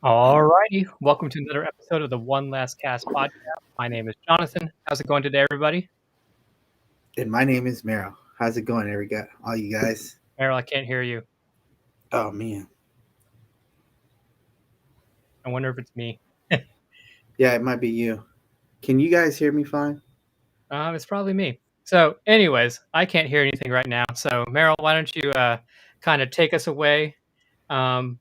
All righty. Welcome to another episode of the One Last Cast podcast. My name is Jonathan. How's it going today, everybody? And my name is Merriel. How's it going, all you guys? Merrill, I can't hear you. Oh man, I wonder if it's me. yeah, it might be you. Can you guys hear me fine? It's probably me. So, anyways, I can't hear anything right now. So, Merrill, why don't you kind of take us away? Um,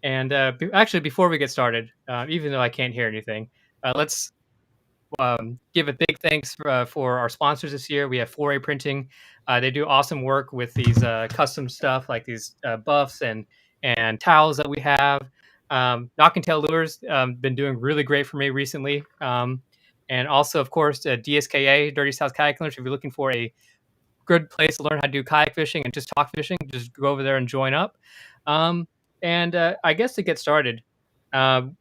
actually, before we get started, even though I can't hear anything, let's give a big thanks for our sponsors this year. We have 4A Printing. They do awesome work with these custom stuff like these buffs and towels that we have. Knock and Tail Lures been doing really great for me recently. And also, of course, DSKA, Dirty South Kayak Cleaners. If you're looking for a good place to learn how to do kayak fishing and just talk fishing, just go over there and join up. I guess to get started,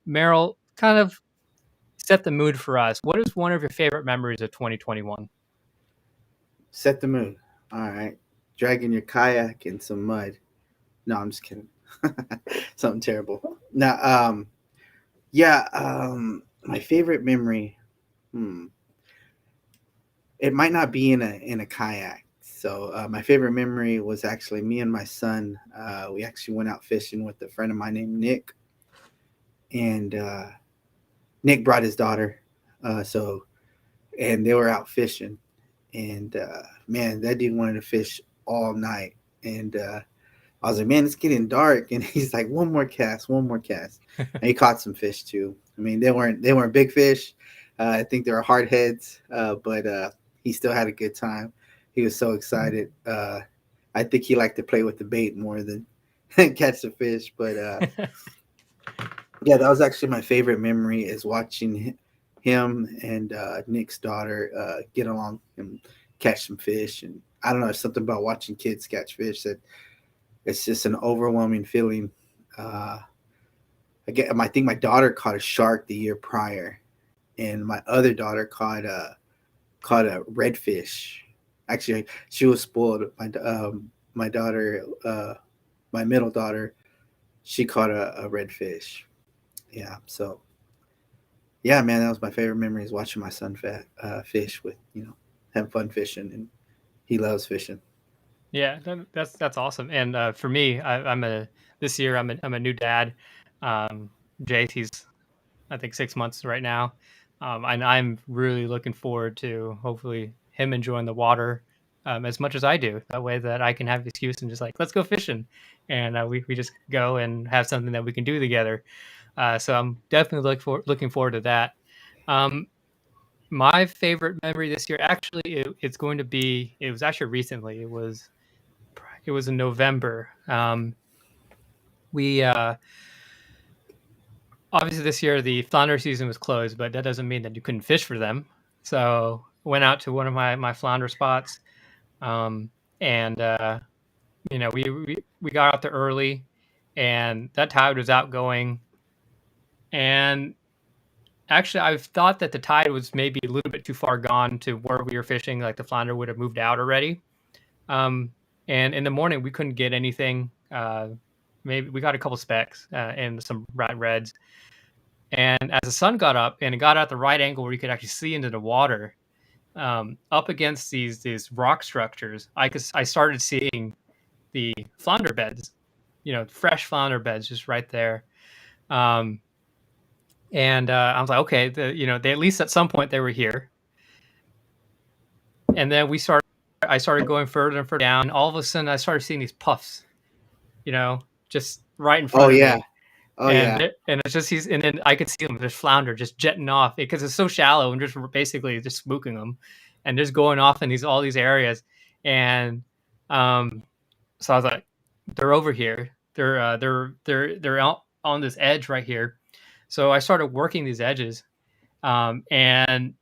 Merrill, kind of set the mood for us. What is one of your favorite memories of 2021? Set the mood. All right, dragging your kayak in some mud. No, I'm just kidding. Something terrible. Now, yeah, my favorite memory. Hmm, it might not be in a kayak. So my favorite memory was actually me and my son. We actually went out fishing with a friend of mine named Nick, and Nick brought his daughter. And they were out fishing, and man, that dude wanted to fish all night. And I was like, man, it's getting dark, and he's like, one more cast, and he caught some fish too. I mean, they weren't big fish. I think they were hard heads, but he still had a good time. He was so excited. I think he liked to play with the bait more than catch the fish. But yeah, that was actually my favorite memory is watching him and Nick's daughter get along and catch some fish. And I don't know, something about watching kids catch fish that it's just an overwhelming feeling. I think my daughter caught a shark the year prior, and my other daughter caught a redfish. Actually, she was spoiled. My daughter, my middle daughter, she caught a redfish. Yeah, so yeah, man, that was my favorite memory is watching my son fish with have fun fishing, and he loves fishing. Yeah, that's awesome. And for me, I'm a this year I'm a new dad. Um, Jay, he's I think 6 months right now, and I'm really looking forward to hopefully him enjoying the water as much as I do. That way that I can have the excuse and just like let's go fishing, and we just go and have something that we can do together. So I'm definitely looking forward to that. Um, my favorite memory this year, actually, it's going to be. It was actually recently. It was in November. We Obviously this year the flounder season was closed, but that doesn't mean that you couldn't fish for them. So went out to one of my flounder spots, um, and we got out there early, and that tide was outgoing, and actually, I've thought that the tide was maybe a little bit too far gone to where we were fishing. Like the flounder would have moved out already. Um, and in the morning, we couldn't get anything. Maybe we got a couple specks and some rat reds. And as the sun got up and it got at the right angle where you could actually see into the water, up against these rock structures, I started seeing the flounder beds, fresh flounder beds just right there. Um, and I was like, okay, they at least at some point they were here. And then I started going further and further down. All of a sudden, I started seeing these puffs, just right in Oh front of yeah, me. oh And yeah. and it's just and then I could see them just flounder, just jetting off because it's so shallow and just basically just spooking them, and just going off in all these areas. And um, so I was like, they're over here. They're out on this edge right here. So I started working these edges, and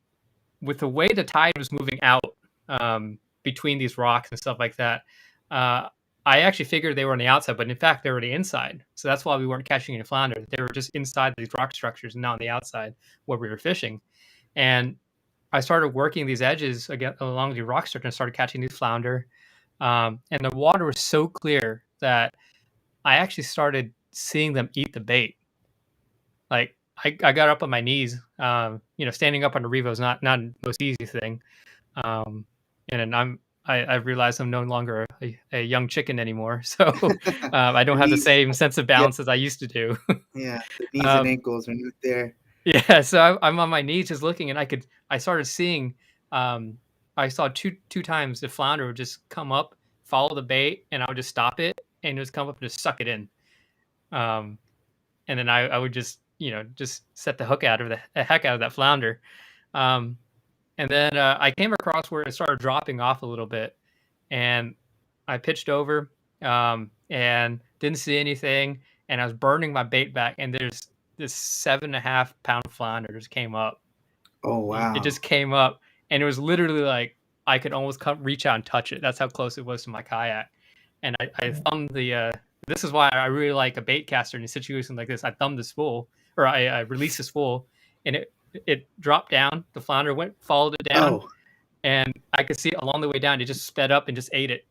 with the way the tide was moving out between these rocks and stuff like that, uh, I actually figured they were on the outside, but in fact they were the inside. So that's why we weren't catching any flounder. They were just inside these rock structures and not on the outside where we were fishing. And I started working these edges again along the rock structure and started catching these flounder. And the water was so clear that I actually started seeing them eat the bait. like I got up on my knees. Standing up on a revo is not the most easy thing. And then I realized I'm no longer a young chicken anymore, so I don't Your have the knees, same sense of yeah, balance as I used to do. yeah, the knees and um, ankles are not there. yeah, so I'm on my knees just looking, and I started seeing. I saw two times the flounder would just come up, follow the bait, and I would just stop it, and it would come up and just suck it in. Um, and then I would just just set the hook out of the heck out of that flounder. Um, and then I came across where it started dropping off a little bit, and I pitched over and didn't see anything, and I was burning my bait back, and there's this 7.5 pound flounder just came up. Oh It wow. just came up, and it was literally like I could almost reach out and touch it. That's how close it was to my kayak. And I thumbed the. This is why I really like a bait caster in a situation like this. I thumbed the spool, or I released the spool, and it dropped down. The flounder followed it down, Oh, and I could see it along the way down. It just sped up and just ate it.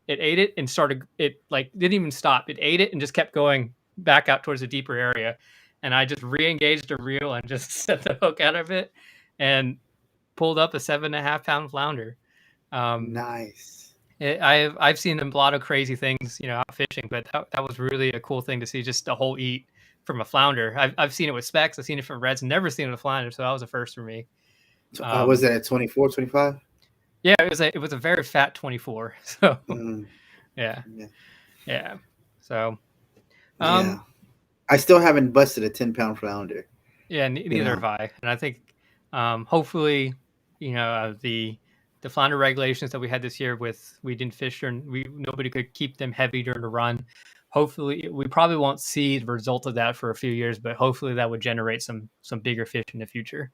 It ate it and started. It like didn't even stop. It ate it and just kept going back out towards a deeper area. And I just re-engaged the reel and just set the hook out of it, and pulled up a 7.5 pound flounder. Um, nice. I've seen a lot of crazy things, out fishing, but that was really a cool thing to see, just a whole eat from a flounder. I've seen it with specks, I've seen it from reds, never seen it with flounder, so that was a first for me. Was Um, that at 24, 25? yeah, it was a very fat 24. So Mm, yeah, yeah. yeah. So Yeah. um, I still haven't busted a 10-pound flounder. yeah, You neither have know, I, and I think hopefully the flounder regulations that we had this year, with we didn't fish during, nobody could keep them heavy during the run. Hopefully, we probably won't see the result of that for a few years, but hopefully that would generate some bigger fish in the future,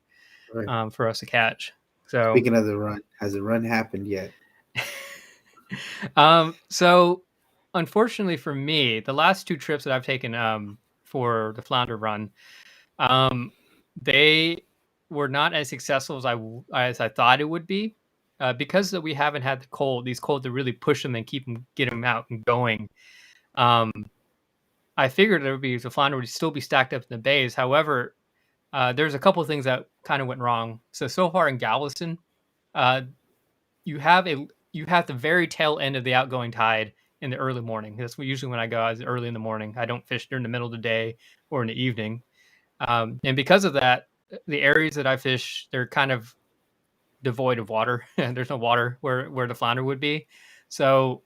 right. for us to catch. So, Speaking of the run, has the run happened yet? so unfortunately for me, the last two trips that I've taken for the flounder run, um, they were not as successful as I thought it would be, because we haven't had these cold to really push them and get them out and going. Um, I figured the flounder would still be stacked up in the bays. However, there's a couple of things that kind of went wrong. So far in Galveston, uh, you have the very tail end of the outgoing tide in the early morning. That's usually when I go out, is early in the morning. I don't fish during the middle of the day or in the evening. And because of that, the areas that I fish, they're kind of devoid of water. There's no water where the flounder would be. So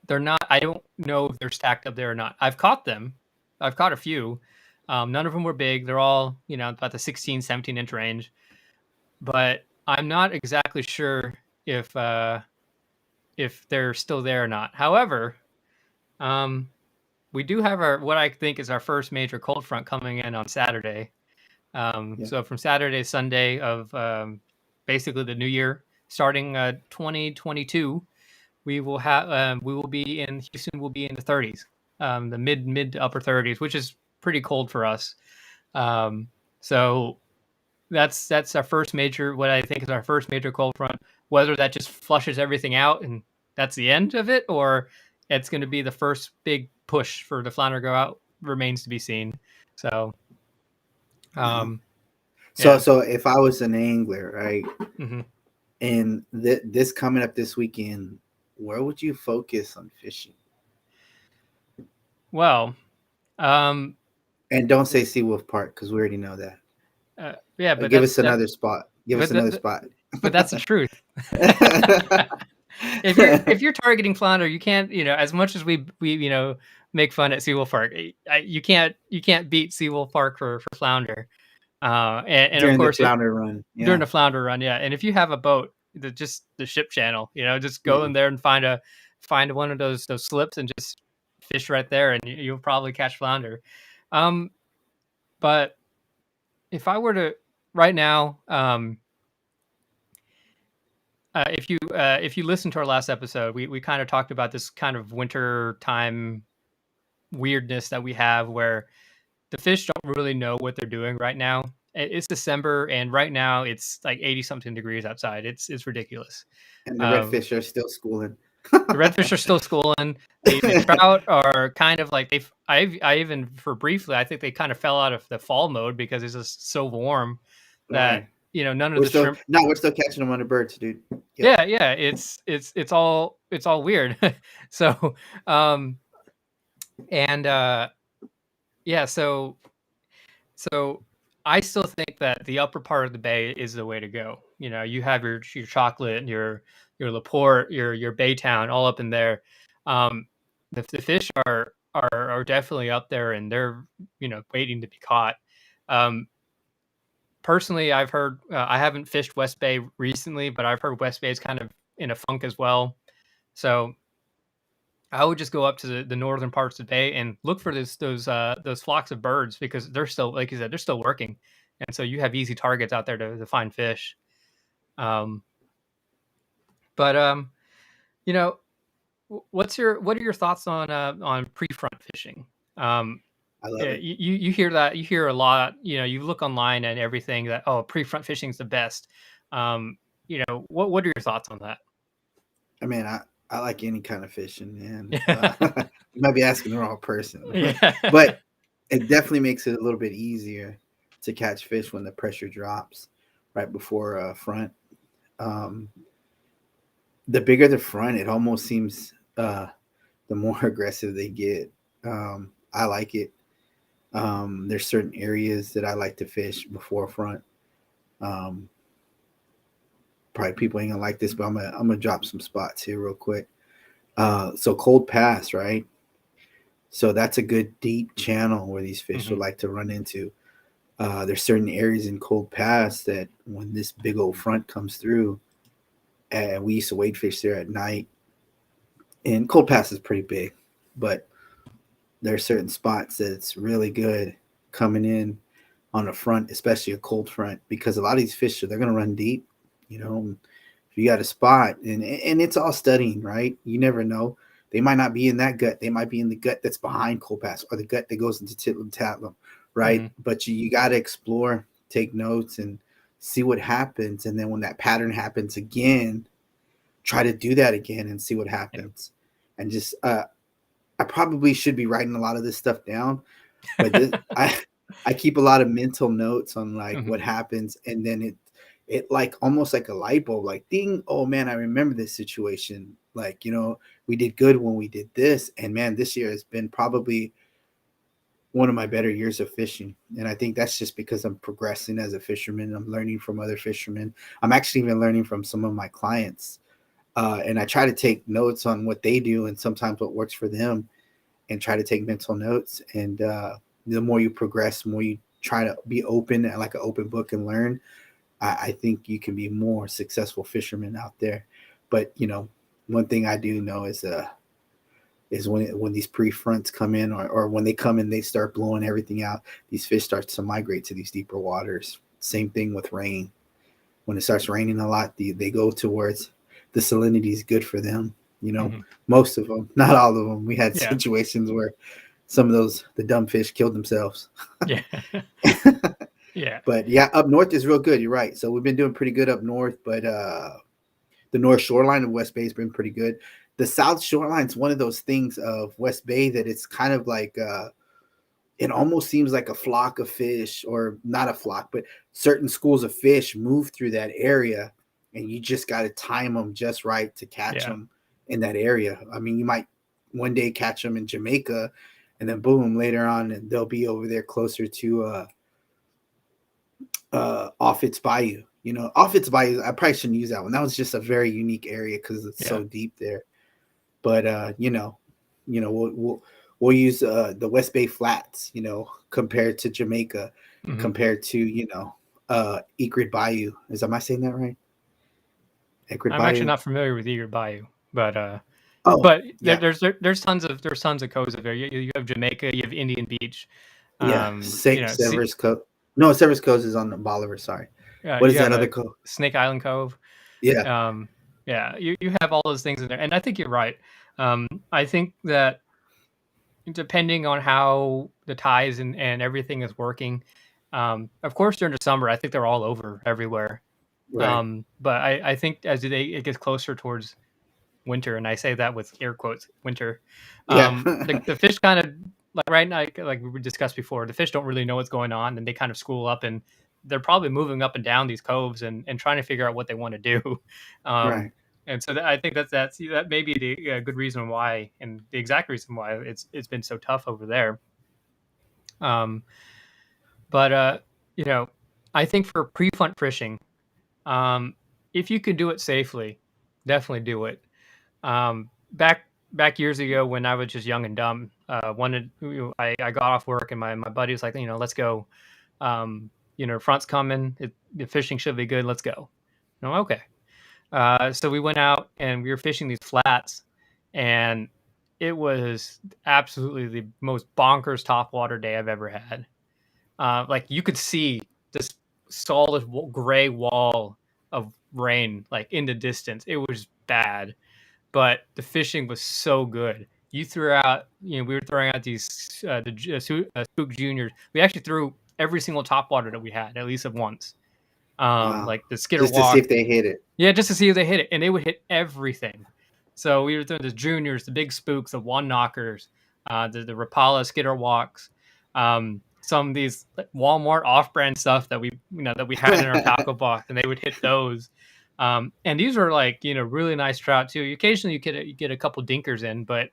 they're not. I don't know if they're stacked up there or not. I've caught them. I've caught a few. None of them were big. They're all about the 16, 17-inch range. But I'm not exactly sure if they're still there or not. However, we do have what I think is our first major cold front coming in on Saturday. Yeah. So from Saturday, Sunday of basically the new year, starting 2022, we will be in Houston. Will be in the 30s, the mid to upper 30s, which is pretty cold for us. So that's our first major. What I think is our first major cold front. Whether that just flushes everything out and that's the end of it, or it's going to be the first big push for the flounder to go out, remains to be seen. So, Uh-huh. So, yeah. so if I was an angler, right, hmm and this coming up this weekend, where would you focus on fishing? Well, um, And don't say Seawolf Park because we already know that. yeah, but Give us another spot. Give us but another spot. but that's the truth. If you're targeting flounder, you can't, as much as we make fun at Seawolf Park, you can't beat Seawolf Park for flounder. And of During the course, flounder run. during Yeah. the flounder run, yeah. And if you have a boat, just the ship channel, just go Yeah. in there and find one of those slips and just fish right there, and you'll probably catch flounder. Um, but if I were to right now, if you listen to our last episode, we kind of talked about this kind of winter time weirdness that we have, where the fish don't really know what they're doing right now. It's December, and right now it's like 80 something degrees outside. It's ridiculous. And the Um, redfish are still schooling. The redfish are still schooling. The trout are kind of like I even for briefly I think they kind of fell out of the fall mode because it's just so warm that Right. none of We're the still shrimp. no, we're still catching them on the birds, dude. Yep. Yeah, it's all weird. So um and yeah, so I still think that the upper part of the bay is the way to go. You have your chocolate, your Laporte, your Baytown, all up in there. Um, the fish are definitely up there, and they're waiting to be caught. Um, Personally, I've heard I haven't fished West Bay recently, but I've heard West Bay is kind of in a funk as well. So I would just go up to the northern parts of the bay and look for those flocks of birds because they're still, like you said, they're still working, and so you have easy targets out there to find fish. Um, but you know, what are your thoughts on pre-front fishing? Um, I love yeah, it. you hear that, you hear a lot. You look online and everything that, oh, pre-front fishing is the best. Um, what are your thoughts on that? I mean, I like any kind of fishing, man. Yeah, You might be asking the wrong person, yeah, but it definitely makes it a little bit easier to catch fish when the pressure drops right before front. Um, the bigger the front, it almost seems the more aggressive they get. I like it. There's certain areas that I like to fish before front. Um, Probably people ain't gonna like this, but I'm gonna drop some spots here real quick. So Cold Pass, right? So that's a good deep channel where these fish would hmm like to run into. There's certain areas in Cold Pass that when this big old front comes through, and we used to wade fish there at night. And Cold Pass is pretty big, but there are certain spots that it's really good coming in on a front, especially a cold front, because a lot of these fish they're gonna run deep. You know, if you got a spot, and it's all studying, right? You never know. They might not be in that gut. They might be in the gut that's behind Cold Pass or the gut that goes into Titlim Tatlum, right? hmm But you got to explore, take notes, and see what happens. And then when that pattern happens again, try to do that again and see what happens. And just, I probably should be writing a lot of this stuff down, but this, I keep a lot of mental notes on like hmm what happens, and then it like almost like a light bulb, like ding, oh man, I remember this situation. Like, we did good when we did this, and man, this year has been probably one of my better years of fishing. And I think that's just because I'm progressing as a fisherman. I'm learning from other fishermen. I'm actually even learning from some of my clients. And I try to take notes on what they do and sometimes what works for them and try to take mental notes. And the more you progress, the more you try to be open and like an open book and learn, I think you can be more successful fisherman out there. But one thing I do know is when these pre-fronts come in, or when they come in, they start blowing everything out. These fish start to migrate to these deeper waters. Same thing with rain. When it starts raining a lot, they go towards the salinity is good for them. hmm Most of them, not all of them. We had Yeah, situations where some of the dumb fish killed themselves. yeah, yeah. But yeah, up north is real good. You're right. So we've been doing pretty good up north, but the north shoreline of West Bay has been pretty good. The south shoreline is one of those things of West Bay that it's kind of like it almost seems like a flock of fish, or not a flock, but certain schools of fish move through that area, and you just got to time them just right to catch Yeah. them in that area. I mean, you might one day catch them in Jamaica, and then boom, later on, they'll be over there closer to off its bayou. Off its bayou. I probably shouldn't use that one. That was just a very unique area because it's Yeah. so deep there. But we'll use the West Bay Flats. Compared to Jamaica, hmm compared to Egret Bayou. Am I saying that right? Egret I'm actually Bayou. not familiar with Eager Bayou, but Oh yeah, there's tons of coves there. You have Jamaica, you have Indian Beach, yeah. see, Severus Coast. No, Severus Coast is on the Bolivar. Sorry. What is you that have other a cove? Snake Island Cove. Yeah. Um, yeah, you have all those things in there, and I think you're right. I think that depending on how the ties and everything is working, of course during the summer, I think they're all over everywhere. Right. But I think as it gets closer towards winter, and I say that with air quotes, winter. Yeah. The fish kind of like right now, like we discussed before, the fish don't really know what's going on, and they kind of school up, and they're probably moving up and down these coves and trying to figure out what they want to do. Right. And so I think that may be the good reason why, and the exact reason why it's been so tough over there. Um, but you know, I think for pre-fund fishing, um, if you can do it safely, definitely do it. Back years ago when I was just young and dumb, I got off work and my buddy was like, let's go. Front's coming. The fishing should be good. Let's go. No, okay. So we went out and we were fishing these flats, and it was absolutely the most bonkers topwater day I've ever had. Like you could see this solid gray wall of rain like in the distance. It was bad, but the fishing was so good. You threw out, we were throwing out these Spook Juniors. We actually threw every single topwater that we had at least once. Wow. Like the skitter Just to walk. see if they hit it. Yeah, just to see if they hit it, and they would hit everything. So we were throwing the juniors, the big spooks, the one knockers, the Rapala skitter walks, some of these Walmart off-brand stuff that we had in our tackle box, and they would hit those. And these were like really nice trout too. Occasionally you get a couple dinkers in, but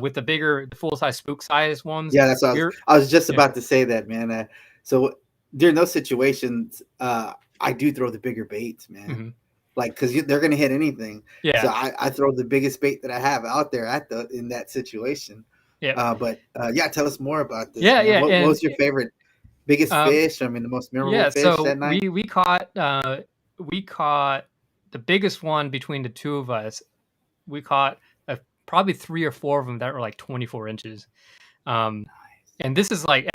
with the full-size spook size ones, Yeah, that's what I was just about to say that, man. So during those situations, I do throw the bigger baits, man. Mm-hmm. Like, because they're gonna hit anything. Yeah. So I throw the biggest bait that I have out there in that situation. Yeah. But tell us more about this. Yeah, man. yeah. What was your favorite, biggest fish? I mean, the most memorable fish that night. We caught the biggest one between the two of us. We caught probably 3 or 4 of them that were like 24 inches. Nice. And this is like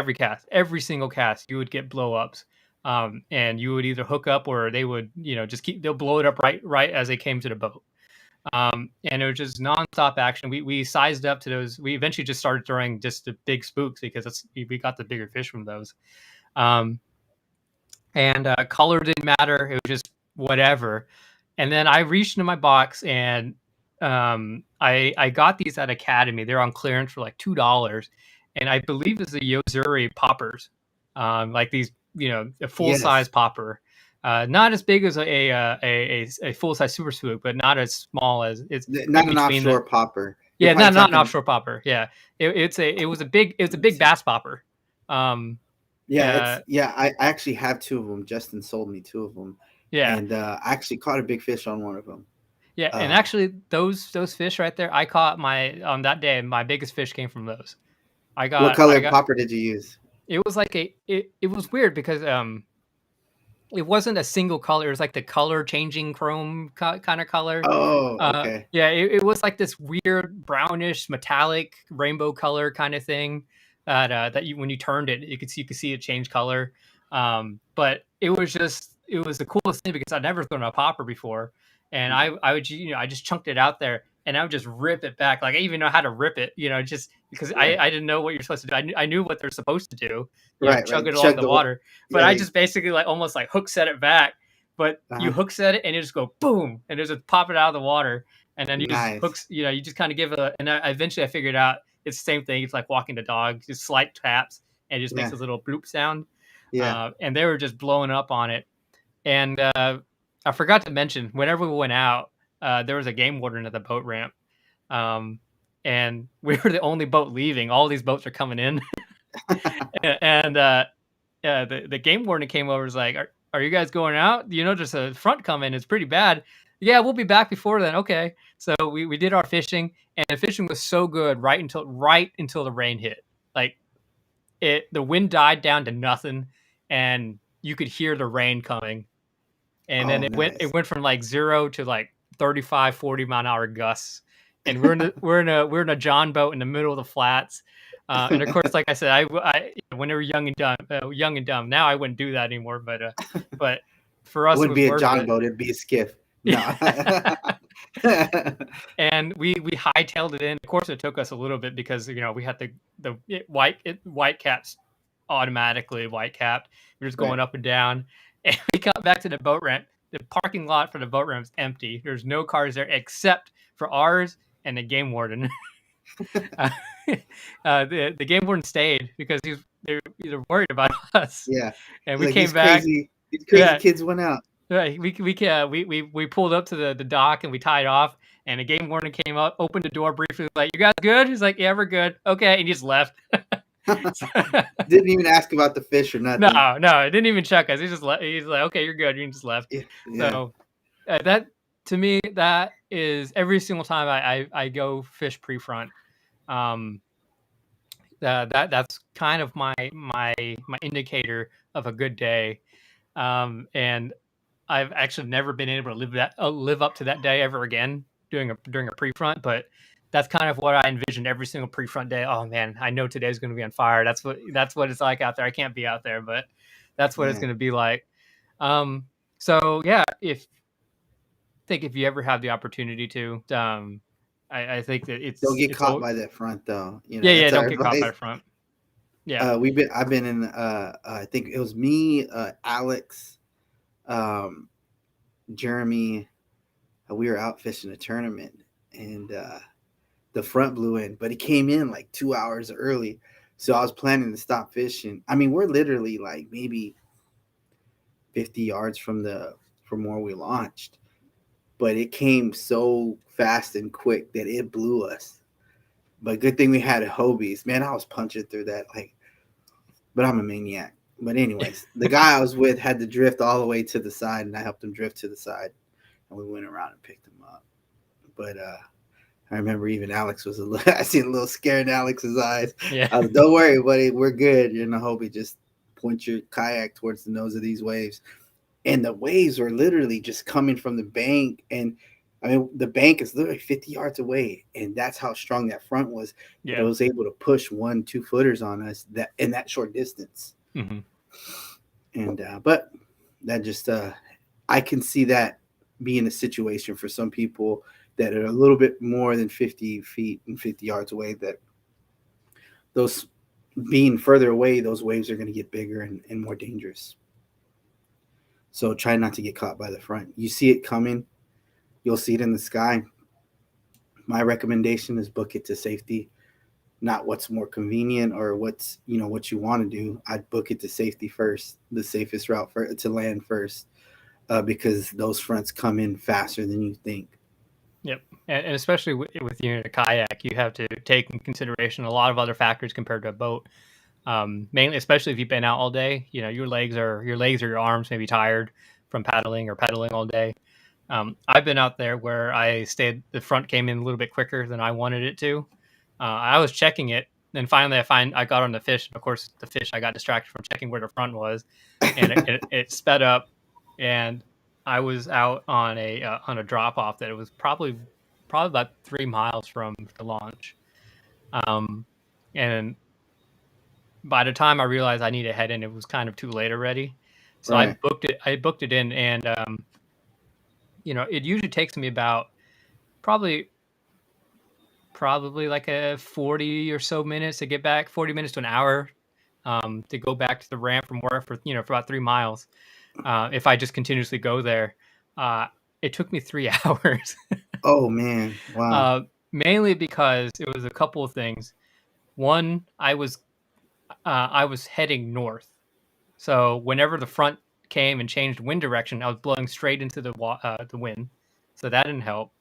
every single cast, you would get blow ups. And you would either hook up or they would, they'll blow it up right as they came to the boat. And it was just nonstop action. We sized up to those. We eventually just started throwing just the big spooks because we got the bigger fish from those. And color didn't matter. It was just whatever. And then I reached into my box and I got these at Academy. They're on clearance for like $2, and I believe it's the Yozuri poppers, like these, a full size popper, not as big as a full size super spook, but not as small as it's not an offshore popper. Yeah, not an offshore popper. Yeah, it was a big bass popper. I actually have 2 of them. Justin sold me 2 of them. Yeah, and I actually caught a big fish on one of them. Yeah, and actually those fish right there, I caught on that day. My biggest fish came from those. What color popper did you use? It was like it was weird because it wasn't a single color. It was like the color changing chrome kind of color. Oh, okay. Yeah, it was like this weird brownish metallic rainbow color kind of thing that when you turned it, you could see it change color. But it was the coolest thing because I'd never thrown a popper before, and I would I just chunked it out there and I would just rip it back. Like I even know how to rip it, just because I didn't know what you're supposed to do. I knew what they're supposed to do, chug it along the water. But I just basically almost like hook set it back. But you hook set it and you just go boom, and just pop it out of the water, and then you just hooks. You just kind of give it and eventually I figured out it's the same thing. It's like walking the dog, just slight taps and it just makes a little bloop sound. Yeah, and they were just blowing up on it. And I forgot to mention, whenever we went out, there was a game warden at the boat ramp. And we were the only boat leaving. All these boats are coming in. And the game warden came over and was like, are you guys going out? There's a front coming. It's pretty bad. Yeah, we'll be back before then. Okay. So we did our fishing, and the fishing was so good right until the rain hit. Like the wind died down to nothing, and you could hear the rain coming. And then it went from like 0 to like 35, 40 mile an hour gusts. And we're in a John boat in the middle of the flats. And of course, like I said, I when they were young and dumb. Now I wouldn't do that anymore. But for us, it wouldn't be a John boat; it'd be a skiff. No. And we hightailed it in. Of course, it took us a little bit because we had the white caps automatically white capped. We were just going up and down. And we got back to the boat ramp. the parking lot for the boat ramp is empty. There's no cars there except for ours and the game warden. uh, the game warden stayed because they're worried about us, Yeah. and He's we like, came back. these crazy Yeah, kids went out. right. We pulled up to the dock and we tied off, and the game warden came up, opened the door briefly, was like, "You guys good?" He's like, "Yeah, we're good." Okay, and he just left. Didn't even ask about the fish or No, nothing. no, it didn't even check us. He just he's like, "Okay, you're good." You just left. Yeah. So that to me, that is every single time I go fish pre-front. Um, that's kind of my indicator of a good day. And I've actually never been able to live up to that day ever again during a pre-front, but that's kind of what I envisioned every single pre-front day. Oh man, I know today's going to be on fire. That's what it's like out there. I can't be out there, but that's what it's Yeah. going to be like. So yeah, if you ever have the opportunity to, I think that Don't get it's caught all by that front though. yeah, That's don't our get caught by advice. the front. Yeah. I've been in I think it was me, Alex, Jeremy, we were out fishing a tournament, and the front blew in, but it came in like 2 hours early. So I was planning to stop fishing. I mean, we're literally like maybe 50 yards from where we launched, but it came so fast and quick that it blew us. But good thing we had Hobies. Man, I was punching through that but I'm a maniac. But anyways, the guy I was with had to drift all the way to the side, and I helped him drift to the side, and we went around and picked him up. But I remember even Alex was I see a little scare in Alex's eyes. Yeah. I was, don't worry, buddy, we're good. You're in a Hobie. Just point your kayak towards the nose of these waves. And the waves were literally just coming from the bank. And I mean, the bank is literally 50 yards away. And that's how strong that front was. That it was able to push 1-2 footers on us that in that short distance. Mm-hmm. And but that just I can see that being a situation for some people that are a little bit more than 50 feet and 50 yards away, that those being further away, those waves are going to get bigger and more dangerous. So try not to get caught by the front. You see it coming, you'll see it in the sky. My recommendation is book it to safety, not what's more convenient or what's, what you want to do. I'd book it to safety first, the safest route to land first, because those fronts come in faster than you think. Yep, and especially with you in a kayak, you have to take in consideration a lot of other factors compared to a boat. Mainly, especially if you've been out all day, your legs or your arms may be tired from paddling or pedaling all day. I've been out there where the front came in a little bit quicker than I wanted it to. I was checking it, and finally I got on the fish. Of course, the fish, I got distracted from checking where the front was, and it sped up, and I was out on a drop off that it was probably about 3 miles from the launch. And by the time I realized I needed to head in, it was kind of too late already. So Right. I booked it in, and it usually takes me about probably like a 40 or so minutes to get back, 40 minutes to an hour, to go back to the ramp from work for about 3 miles. If I just continuously go there, it took me 3 hours. Oh man, wow. Mainly because it was a couple of things. One, I was heading north, so whenever the front came and changed wind direction, I was blowing straight into the wind, so that didn't help.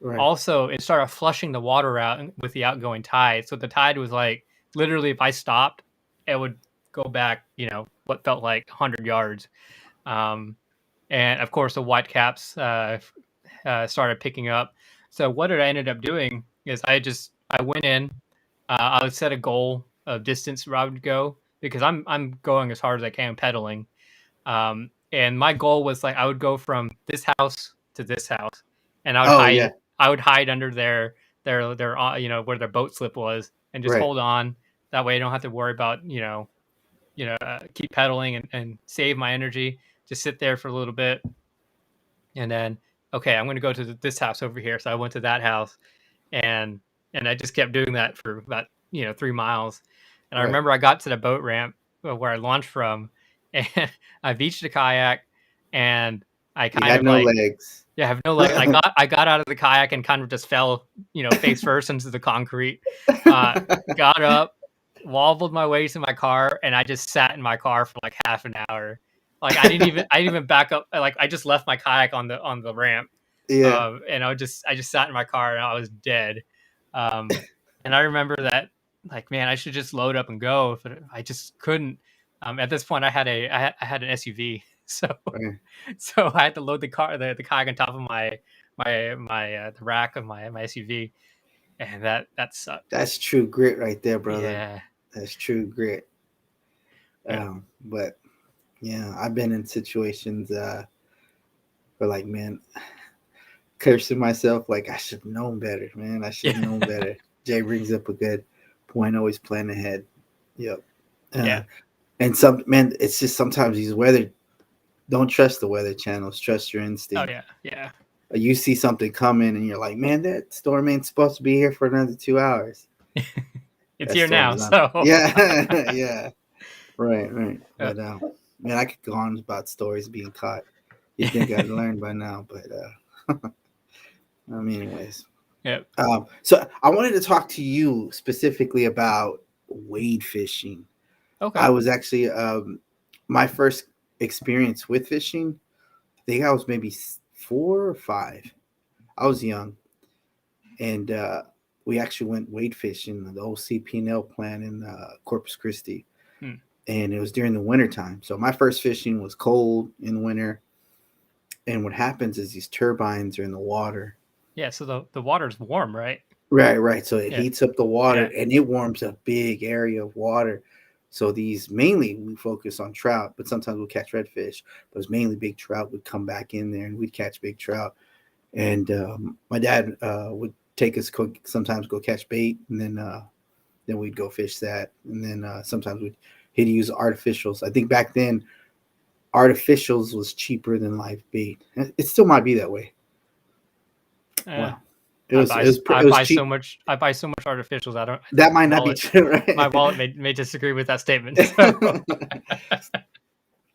Right. Also, it started flushing the water out with the outgoing tide, so the tide was like literally, if I stopped, it would go back, what felt like 100 yards. And of course, the white caps started picking up. So what I ended up doing is I went in. I would set a goal of distance where I would go, because I'm going as hard as I can pedaling. And my goal was like I would go from this house to this house, and Oh yeah. I would hide under their where their boat slip was, and just Right. hold on. That way I don't have to worry about keep pedaling and save my energy. Just sit there for a little bit, and then okay, I'm going to go to this house over here. So I went to that house, and I just kept doing that for about 3 miles. And I Right. remember I got to the boat ramp where I launched from, and I beached the kayak, and I You kind had of no like, legs. yeah, I have no leg. I got out of the kayak and kind of just fell, face first into the concrete. Uh, got up, wobbled my way to my car, and I just sat in my car for like half an hour. Like I didn't even back up. Like I just left my kayak on the ramp. Yeah, And I just sat in my car and I was dead. And I remember that, like, man, I should just load up and go, but I just couldn't. At this point, I had an SUV, so right. so I had to load the kayak on top of my the rack of my SUV, and that sucked. That's true grit right there, brother. Yeah, That's true grit. yeah, But yeah, I've been in situations where like, man, cursing myself like I should have known better, man. I should have yeah, known better. Jay brings up a good point. Always plan ahead. Yep. Uh, yeah. and some man, it's just sometimes these weather. Don't trust the weather channels. Trust your Oh instinct. yeah, yeah. You see something coming, and you're like, man, that storm ain't supposed to be here for another 2 hours. It's That here now, storm's not. so Yeah, yeah. Right, right. uh, But man, I could go on about stories being caught. You think yeah, I'd learn by now, but anyways. yeah. So I wanted to talk to you specifically about wade fishing. Okay. I was actually my first experience with fishing. I think I was maybe 4 or 5. I was young, and we actually went wade fishing the old CP&L plant in Corpus Christi, Hmm. and it was during the winter time. So my first fishing was cold in winter, and what happens is these turbines are in the water. Yeah. So the water's warm, right? Right, right. So it Yeah, heats up the water yeah. and it warms a big area of water. So these mainly we focus on trout, but sometimes we'll catch redfish. But it's mainly big trout would come back in there and we'd catch big trout. And my dad would take us sometimes go catch bait, and then we'd go fish that. And then sometimes he'd use artificials. I think back then artificials was cheaper than live bait. It still might be that way. Eh, Well, it was cheap. I buy so much artificials. I That think might not be true, my right? wallet may disagree with that statement. So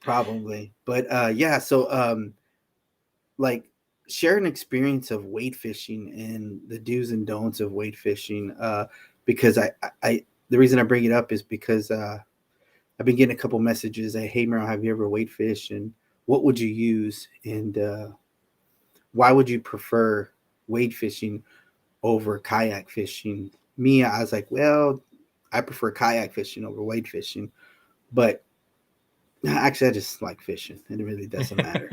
Probably. But yeah, so like share an experience of wade fishing and the do's and don'ts of wade fishing. Because I the reason I bring it up is because I've been getting a couple messages that, hey Merrill, have you ever wade fished, and what would you use, and why would you prefer wade fishing over kayak fishing? Me, I was like, well, I prefer kayak fishing over wade fishing, but actually, I just like fishing. It really doesn't matter.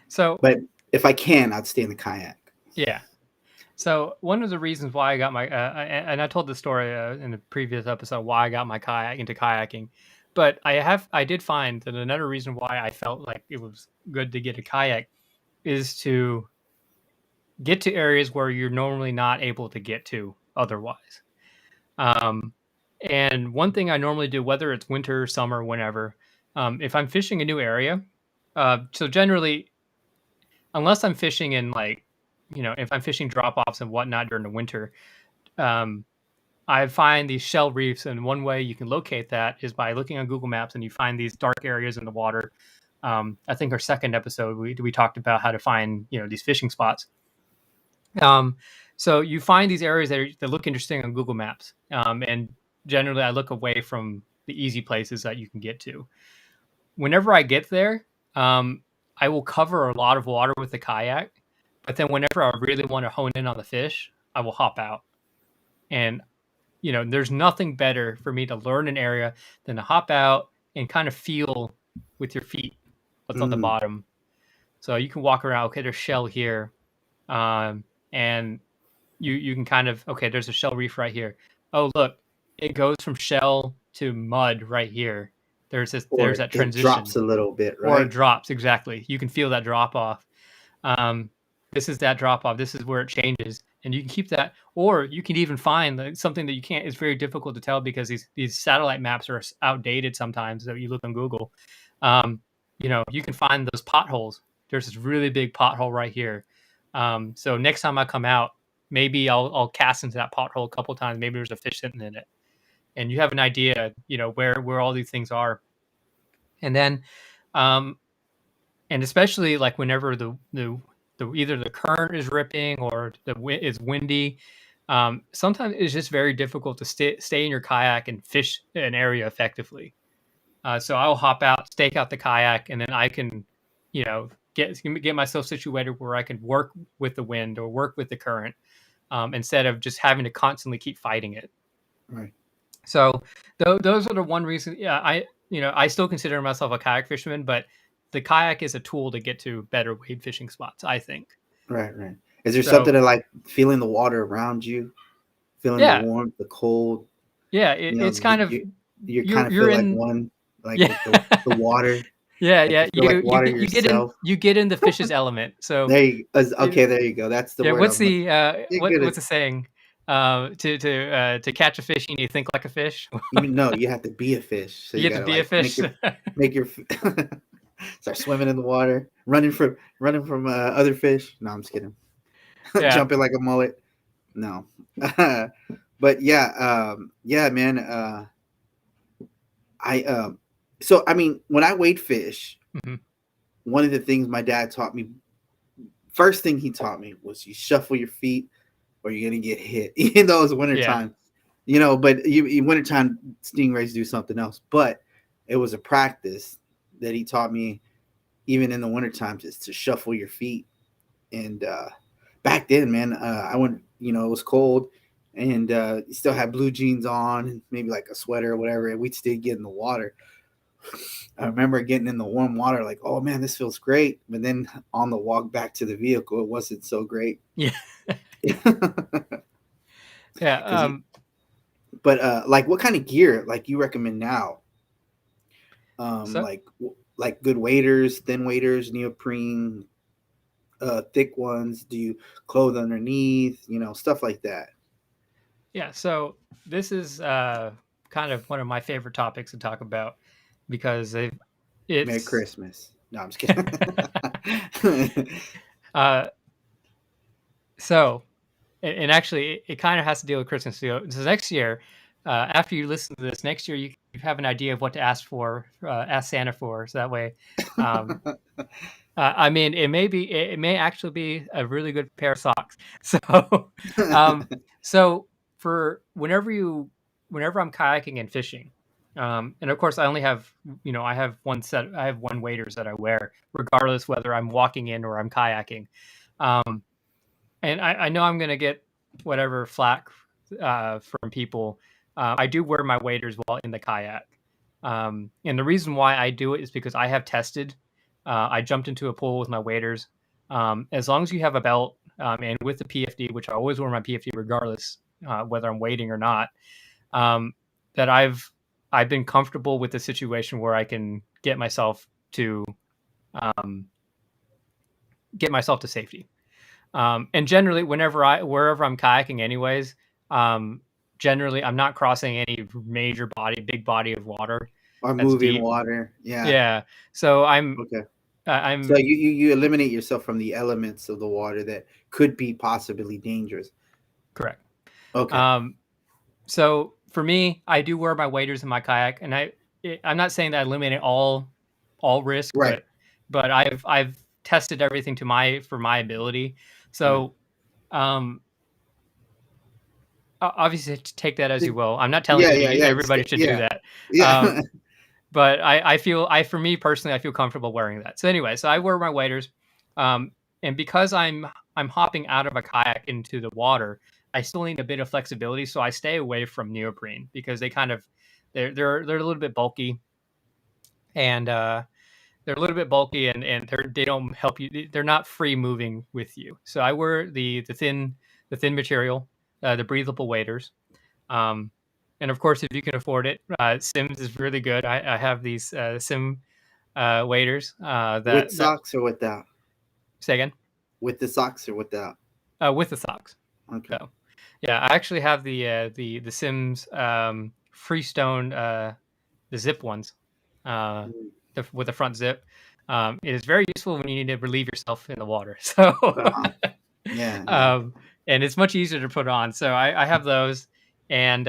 so But if I can, I'd stay in the kayak. yeah. So one of the reasons why I got my and I told the story in the previous episode why I got my kayak into kayaking, but I did find that another reason why I felt like it was good to get a kayak is to get to areas where you're normally not able to get to otherwise. Um, and one thing I normally do, whether it's winter, summer, whenever, if I'm fishing a new area, so generally, unless I'm fishing in like, if I'm fishing drop offs and whatnot during the winter, um, I find these shell reefs, and one way you can locate that is by looking on Google Maps, and you find these dark areas in the water. I think our second episode we talked about how to find these fishing spots. Um, so you find these areas that look interesting on Google Maps, and generally I look away from the easy places that you can get to. Whenever I get there, um, I will cover a lot of water with the kayak, but then whenever I really want to hone in on the fish, I will hop out. And there's nothing better for me to learn an area than to hop out and kind of feel with your feet what's on the Mm, bottom. So you can walk around. Okay, there's shell here, and you can kind of, okay, there's a shell reef right here. Oh, look, it goes from shell to mud right here. There's or that it drops transition, a little bit, or it right? drops. Exactly, you can feel that drop off. Um, this is that drop off. This is where it changes, and you can keep that, or you can even find something that you can't. It's very difficult to tell because these satellite maps are outdated sometimes. So you look on Google, um, you can find those potholes. There's this really big pothole right here. So next time I come out, maybe I'll cast into that pothole a couple times. Maybe there's a fish sitting in it, and you have an idea, where all these things are. And then, um, and especially like whenever the either the current is ripping or the wind is windy, sometimes it's just very difficult to stay in your kayak and fish an area effectively. So I'll hop out, stake out the kayak, and then I can, you know, get myself situated where I can work with the wind or work with the current, instead of just having to constantly keep fighting it. Right. So those are the one reason. Yeah, I still consider myself a kayak fisherman, but the kayak is a tool to get to better wade fishing spots, I think. Right. Right. Is there something So to like feeling the water around you, feeling the yeah, warmth, the cold? yeah, You know, it's kind of you kind of you're feel like in. one, like Yeah. with the water, Yeah, like yeah. you feel like You water get yourself. you get in the fish's element. So There you it, okay. There you go. That's the yeah, word what's I'm looking. the You're good at what's the saying? To catch a fish, you need to think like a fish. even no. You have to be a fish, so You you get to gotta be a like fish. make your start swimming in the water, running from other fish. No, I'm just kidding. Yeah. Jumping like a mullet. No, but yeah, yeah, man. I so I mean, when I wade fish, Mhm. one of the things my dad taught me, first thing he taught me was you shuffle your feet or you're gonna get hit, even though it's Yeah. wintertime. You know, but wintertime stingrays do something else. But it was a practice that he taught me, even in the wintertime, just to shuffle your feet. And back then, man, I went. You know, it was cold, and you still had blue jeans on, and maybe like a sweater or whatever, and we'd still get in the water. I remember getting in the warm water, like, oh man, this feels great. But then on the walk back to the vehicle, it wasn't so great. Yeah. Because Yeah. you, but like, what kind of gear like you recommend now? So Like good waders, thin waders, neoprene, thick ones. Do you clothe underneath? You know, stuff like that. yeah. So this is kind of one of my favorite topics to talk about because Merry it's Christmas. No, I'm just kidding. uh, so and actually it kind of has to deal with Christmas. So next year, after you listen to this, next year you have an idea of what to ask Santa for. So that way, um, I mean, it may actually be a really good pair of socks. So, um, so for whenever I'm kayaking and fishing, and of course I only have I have I have one waders that I wear regardless whether I'm walking in or I'm kayaking. Um, and I know I'm gonna get whatever flack from people. I do wear my waders while in the kayak, and the reason why I do it is because I have tested. I jumped into a pool with my waders. As long as you have a belt and with the PFD, which I always wear my PFD regardless whether I'm wading or not, um, that I've been comfortable with the situation where I can to um, get myself to safety. And generally, wherever I'm kayaking, anyways, um, generally I'm not crossing any big body of water Or that's moving deep. water. Yeah. Yeah, so Okay. So I'm you eliminate yourself from the elements of the water that could be possibly dangerous. correct. Okay. Um, so for me, I do wear my waders in my kayak, and I'm not saying that I eliminate all risk, Right. but I've tested everything for my ability. Right. So um, obviously take that as you will. I'm not telling Yeah, you yeah, yeah. everybody should do Yeah. that. Yeah. But for me personally, I feel comfortable wearing that. So anyway, so I wear my waders, um, and because I'm hopping out of a kayak into the water, I still need a bit of flexibility. So I stay away from neoprene because they're a little bit bulky, and they're a little bit bulky, and they don't help you. They're not free moving with you. So I wear the thin material, the breathable waders. Um, and of course, if you can afford it, Sims is really good. I have these Sim waders With that socks or without? say again With the socks or without? with the socks. Okay. So yeah, I actually have the Sims Freestone the zip ones Mm. with the front zip. It is very useful when you need to relieve yourself in the water. So Uh-huh. Yeah, yeah. um, and it's much easier to put on. So I have those, and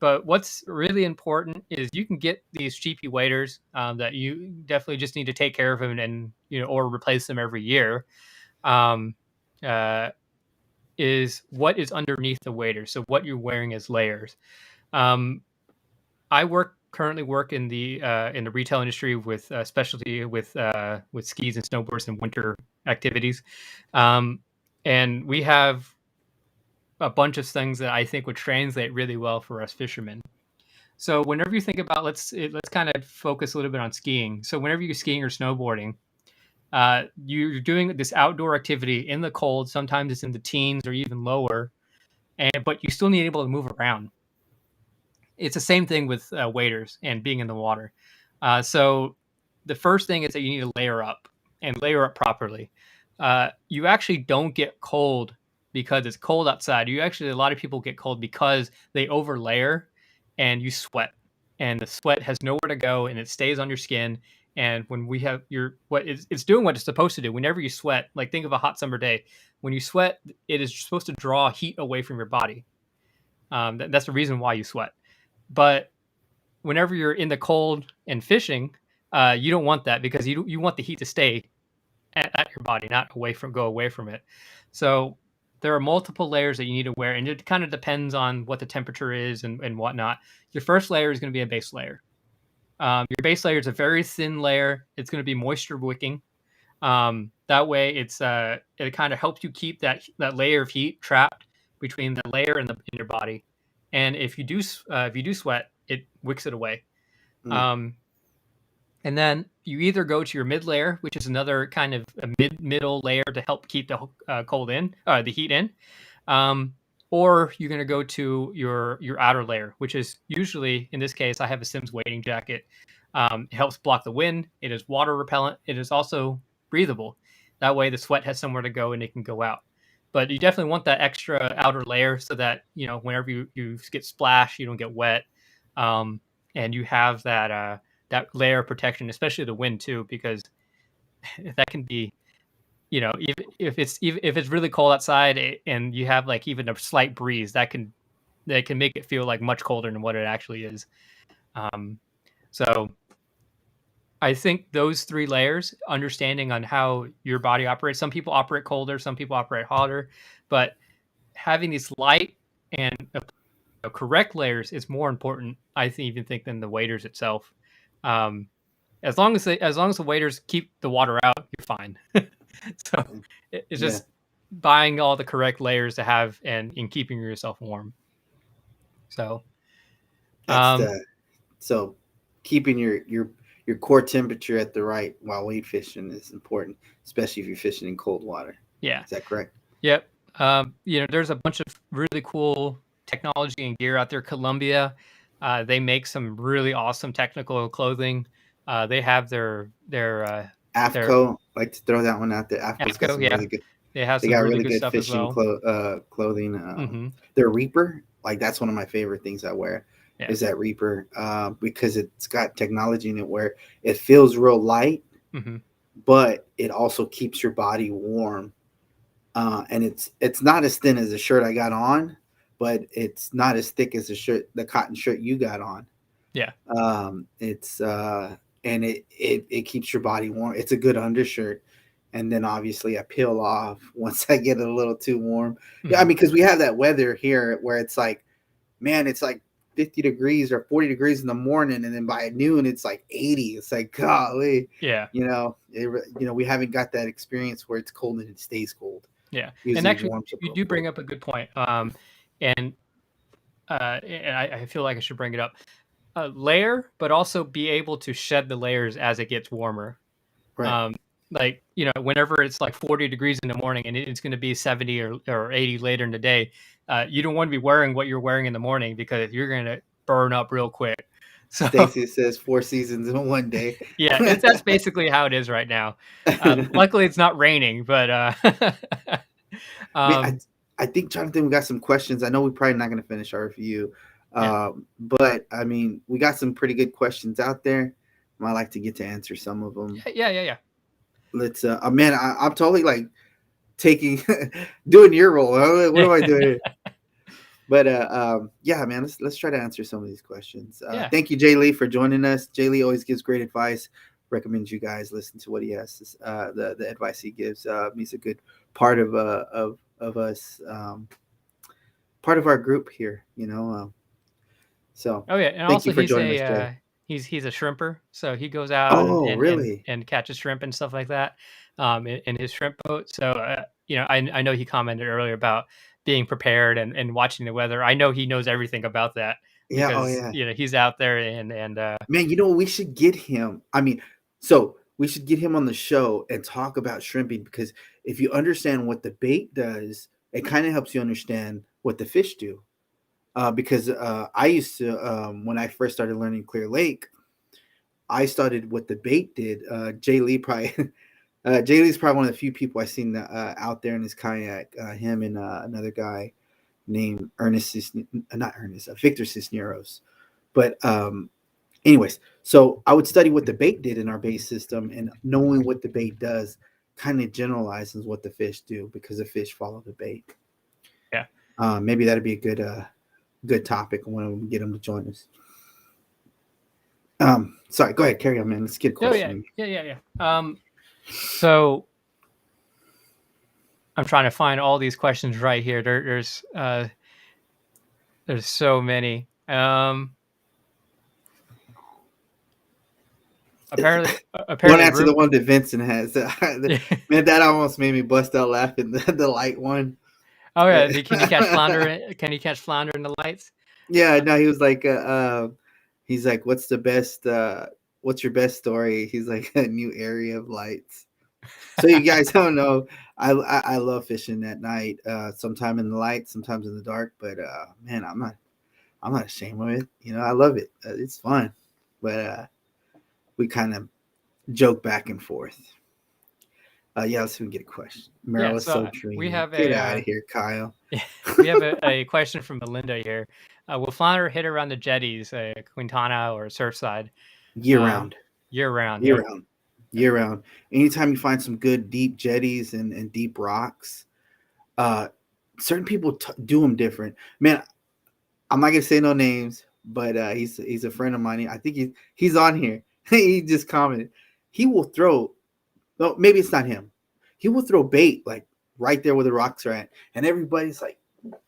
But what's really important is you can get these cheapy waders that you definitely just need to take care of them and or replace them every year. Um, uh, is what is underneath the wader. So what you're wearing as layers. Um, I currently work in the retail industry with specialty with skis and snowboards and winter activities, um, and we have a bunch of things that I think would translate really well for us fishermen. So whenever you think about let's kind of focus a little bit on skiing. So whenever you're skiing or snowboarding, you're doing this outdoor activity in the cold. Sometimes it's in the teens or even lower, but you still need to be able to move around. It's the same thing with waders and being in the water. So the first thing is that you need to layer up and layer up properly. You actually don't get cold because it's cold outside. A lot of people get cold because they over layer and you sweat, and the sweat has nowhere to go and it stays on your skin. And when we have it's doing what it's supposed to do. Whenever you sweat, like think of a hot summer day, when you sweat, it is supposed to draw heat away from your body. That's the reason why you sweat. But whenever you're in the cold and fishing, you don't want that because you want the heat to stay at your body, not go away from it. So there are multiple layers that you need to wear, and it kind of depends on what the temperature is and whatnot. Your first layer is going to be a base layer. Your base layer is a very thin layer. It's going to be moisture wicking. That way, it kind of helps you keep that layer of heat trapped between the layer and in your body. And if you do sweat, it wicks it away. Mm. And then you either go to your mid layer, which is another kind of a middle layer to help keep the the heat in, or you're going to go to your outer layer, which is usually, in this case, I have a Sims wading jacket. It helps block the wind. It is water repellent. It is also breathable. That way, the sweat has somewhere to go and it can go out. But you definitely want that extra outer layer so that whenever you get splashed, you don't get wet, and you have that layer of protection, especially the wind too, because that can be, if it's really cold outside and you have like even a slight breeze, that can make it feel like much colder than what it actually is. So I think those three layers, understanding on how your body operates. Some people operate colder, some people operate hotter, but having these light and correct layers is more important, even think, than the waders itself. As long as the waders keep the water out, you're fine. So it's just buying all the correct layers to have and in keeping yourself warm. So so keeping your core temperature at the right while wade fishing is important, especially if you're fishing in cold water. Yeah, is that correct? Yep. There's a bunch of really cool technology and gear out there. Columbia, they make some really awesome technical clothing. They have their AFCO, like to throw that one out there. AFCO, yeah. Really good. They have They some got really good stuff fishing as well. clothing. Their Reaper, like that's one of my favorite things I wear. Yeah. Is that Reaper because it's got technology in it where it feels real light, but it also keeps your body warm. And it's not as thin as the shirt I got on, but it's not as thick as the cotton shirt you got on. Yeah. It's and it keeps your body warm. It's a good undershirt. And then obviously I peel off once I get a little too warm. Yeah, I mean, because we have that weather here where it's like, man, it's like 50 degrees or 40 degrees in the morning, and then by noon it's like 80. It's like, golly. Yeah. We haven't got that experience where it's cold and it stays cold. Yeah. And actually, you do bring up a good point. And I feel like I should bring it up. Layer, but also be able to shed the layers as it gets warmer. Right. Whenever it's like 40 degrees in the morning and it's going to be 70 or 80 later in the day, you don't want to be wearing what you're wearing in the morning because you're going to burn up real quick. So Stacy says 4 seasons in one day. Yeah, that's basically how it is right now. Luckily, it's not raining, but I think, Jonathan, we got some questions. I know we're probably not going to finish our review, but I mean, we got some pretty good questions out there. Might like to get to answer some of them. Yeah. Let's, man, I'm totally like doing your role. What am I doing here? But yeah, man, let's try to answer some of these questions. Yeah. Thank you, Jay Lee, for joining us. Jay Lee always gives great advice. Recommend you guys listen to what he has, the advice he gives. He's a good part of us, part of our group here. So Oh yeah, and thank also you for he's joining us, Jay. he's a shrimper, so he goes out Oh, really? and catches shrimp and stuff like that, in his shrimp boat. So I know he commented earlier about being prepared and watching the weather. I know he knows everything about that Yeah. Oh, because yeah. he's out there and Man, you know what? We should get him. I mean, so we should get him on the show and talk about shrimping because if you understand what the bait does, it kind of helps you understand what the fish do. Because I used to, when I first started learning Clear Lake, I started what the bait did. Jay Lee probably, Jay Lee's probably one of the few people I've seen out there in his kayak. Him and another guy named not Ernest, Victor Cisneros. But anyways, so I would study what the bait did in our bait system, and knowing what the bait does kind of generalizes what the fish do because the fish follow the bait. yeah. Maybe that'd be a good topic when we get them to join us. Sorry, go ahead, carry on, man. Let's get a Oh yeah, question. yeah. So I'm trying to find all these questions right here. There's so many. Apparently, Don't apparently, answer the room. one that Vincent has. Yeah. Man, that almost made me bust out laughing. The light one. Oh yeah, can you catch flounder? Can you catch flounder in the lights? Yeah, no, he was like, he's like, what's the best? What's your best story? He's like, a new area of lights. So you guys don't know, I love fishing at night. Sometime in the light, sometimes in the dark. But man, I'm not ashamed of it. I love it. It's fun. But we kind of joke back and forth. Yeah, let's see if we can get a question. Yeah, Merrill is so so we dreamy. have Get out of here, Kyle. we have a question from Melinda here. Will flounder hit around the jetties, Quintana or Surfside, Year um, round, year round? year Yep. round, year round. Anytime you find some good deep jetties and deep rocks, uh, certain people do them different. Man, I'm not gonna say no names, but he's a friend of mine. I think he's on here. He just commented. He will throw. No, maybe it's not him. He will throw bait like right there where the rocks are at, and everybody's like,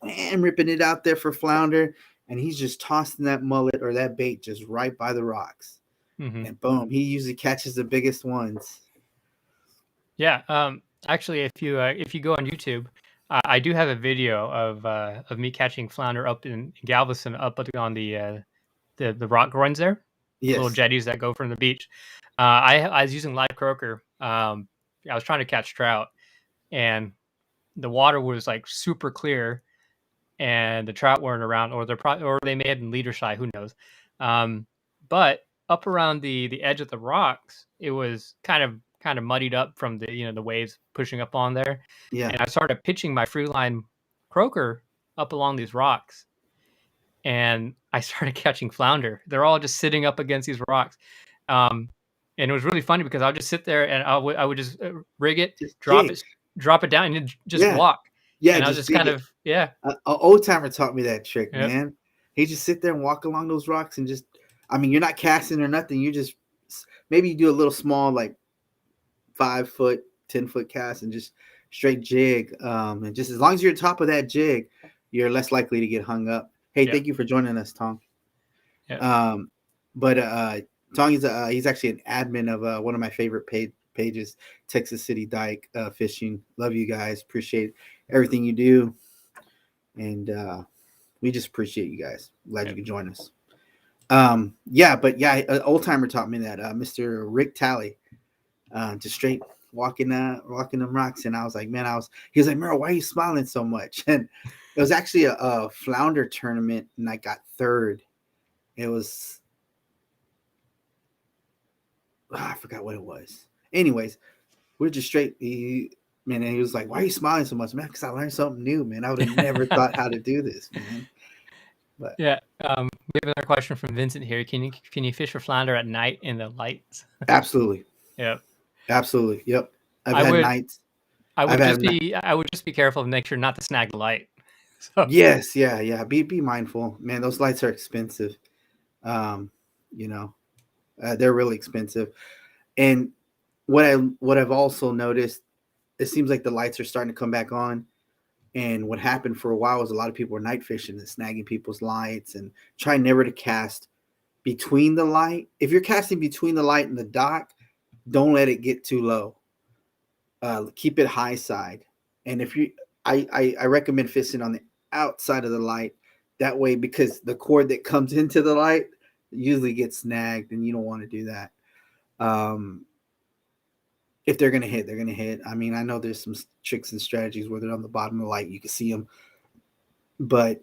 man, ripping it out there for flounder, and he's just tossing that mullet or that bait just right by the rocks, Hmm. and boom, he usually catches the biggest ones. Yeah. Actually, if you go on YouTube, I do have a video of me catching flounder up in Galveston, up on the rock groins there, the little Yes. jetties that go from the beach. I was using live croaker. I was trying to catch trout, and the water was like super clear, and the trout weren't around, or or they may have been leader shy. Who knows? Um, but up around the edge of the rocks, it was kind of muddied up from the waves pushing up on there, Yeah. and I started pitching my free line croaker up along these rocks, and I started catching flounder. They're all just sitting up against these rocks. Um, and it was really funny because I would just sit there and I would just rig it, Just drop jig. it, drop it down, and then just Yeah. walk. Yeah. And I was Just just jig kind it. of, yeah, An old timer taught me that trick, yep, man. He just sit there and walk along those rocks and just. I mean, you're not casting or nothing. You just maybe you do a little small like 5 foot, 10 foot cast and just straight jig. And just as long as you're on top of that jig, you're less likely to get hung up. Hey, yep, thank you for joining us, Tom. yep, But Tong is he's actually an admin of one of my favorite pages, Texas City Dyke Fishing. Love you guys. Appreciate everything you do, and we just appreciate you guys. Glad you yep. could join us. Yeah, but yeah, an old timer taught me that. Mr. Rick Talley, just straight walking them rocks, and I was like, man, he was like, Merrill, why are you smiling so much? And it was actually a flounder tournament, and I got third. It was I forgot what it was. Anyways, we're just straight. He was like, "Why are you smiling so much, man?" Because I learned something new, man. I would have never thought how to do this, man. But Yeah. We have another question from Vincent here. Can you fish for flounder at night in the lights? absolutely, Yep. absolutely, yep. I've I had would nights. I I've would had just be careful and make sure not to snag the light. So Yes, yeah. Be mindful, man. Those lights are expensive. Um, you know, they're really expensive. And what I've also noticed, it seems like the lights are starting to come back on. And what happened for a while was a lot of people were night fishing and snagging people's lights, and try never to cast between the light. If you're casting between the light and the dock, don't let it get too low. Keep it high side. And if you, I recommend fishing on the outside of the light. That way, because the cord that comes into the light usually gets snagged, and you don't want to do that. Um, if they're gonna hit, they're gonna hit. I mean, I know there's some tricks and strategies where they're on the bottom of the light, you can see them, but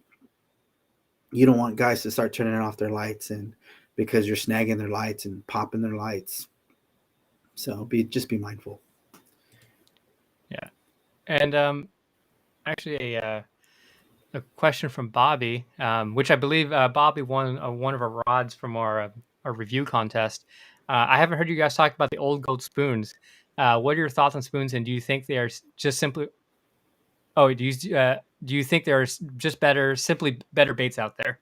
you don't want guys to start turning off their lights, and because you're snagging their lights and popping their lights. So be mindful. yeah, and actually a question from Bobby, which I believe Bobby won one of our rods from our review contest. I haven't heard you guys talk about the old gold spoons. What are your thoughts on spoons, and do you think they are just simply? Oh, do you think there are just simply better baits out there?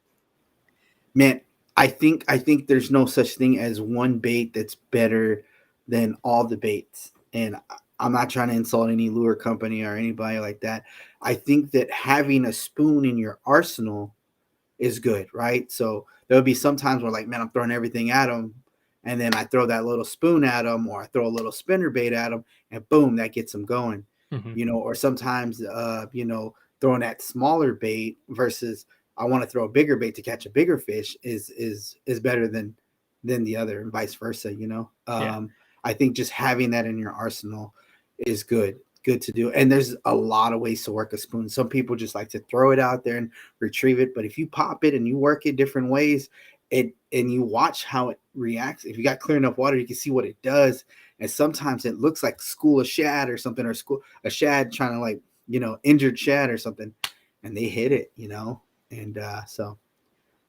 Man, I think there's no such thing as one bait that's better than all the baits. And I'm not trying to insult any lure company or anybody like that. I think that having a spoon in your arsenal is good, right? So there'll be some times where, like, man, I'm throwing everything at them, and then I throw that little spoon at them, or I throw a little spinner bait at them, and boom, that gets them going. Hmm. Or sometimes, throwing that smaller bait versus I want to throw a bigger bait to catch a bigger fish is better than the other, and vice versa. Yeah. I think just having that in your arsenal is good to do. And there's a lot of ways to work a spoon. Some people just like to throw it out there and retrieve it, but if you pop it and you work it different ways, and you watch how it reacts, if you got clear enough water, you can see what it does. And sometimes it looks like school of shad or something, or a shad trying to, like, injured shad or something, and they hit it. And so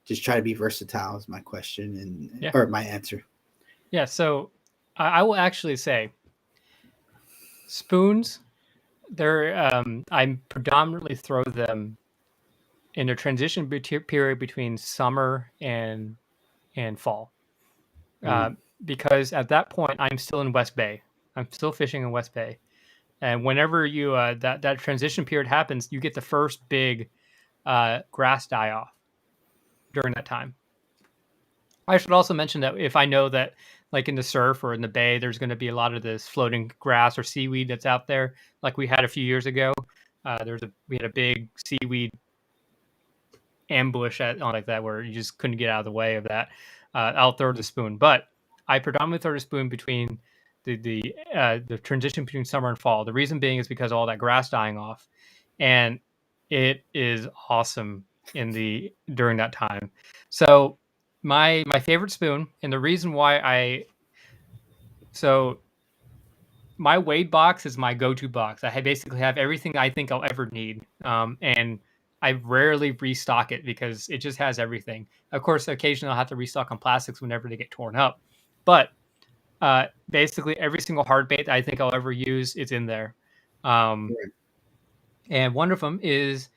just try to be versatile is my question, and Yeah. or my answer. Yeah. So I will actually say spoons. They're I predominantly throw them in a transition period between summer and fall, uh, Mm. because at that point I'm still in West Bay. I'm still fishing in West Bay, and whenever you that transition period happens, you get the first big grass die off during that time. I should also mention that if I know that, like in the surf or in the bay, there's going to be a lot of this floating grass or seaweed that's out there, like we had a few years ago. We had a big seaweed ambush on like that where you just couldn't get out of the way of that. I'll throw the spoon, but I predominantly throw the spoon between the transition between summer and fall. The reason being is because of all that grass dying off, and it is awesome in the during that time. So my favorite spoon, and the reason why so my Wade box is my go-to box. Basically have everything I think I'll ever need, and I rarely restock it because it just has everything. Of course, occasionally I'll have to restock on plastics whenever they get torn up, but basically every single hard bait that I think I'll ever use is in there. Um, Right. and one of them is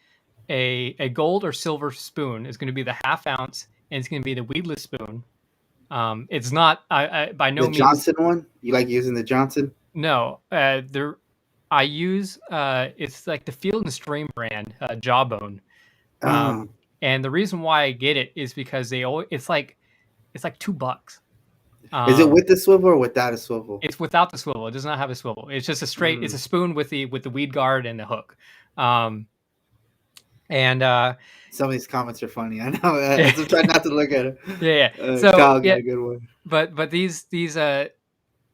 a gold or silver spoon. Is going to be the half ounce, and it's going to be the weedless spoon. It's not I by no The means. Johnson one, you like using the Johnson? No, there. I use it's like the Field and Stream brand, Jawbone. uh, And the reason why I get it is because they always it's like $2. is it Um, with the swivel or without a swivel? it's without the swivel. It does not have a swivel. It's just a straight. It's Mm. a spoon with the weed guard and the hook. Um, and Some of these comments are funny. I know. yeah, I'm trying not to look at it. yeah. So Kyle got yeah, a good one. but these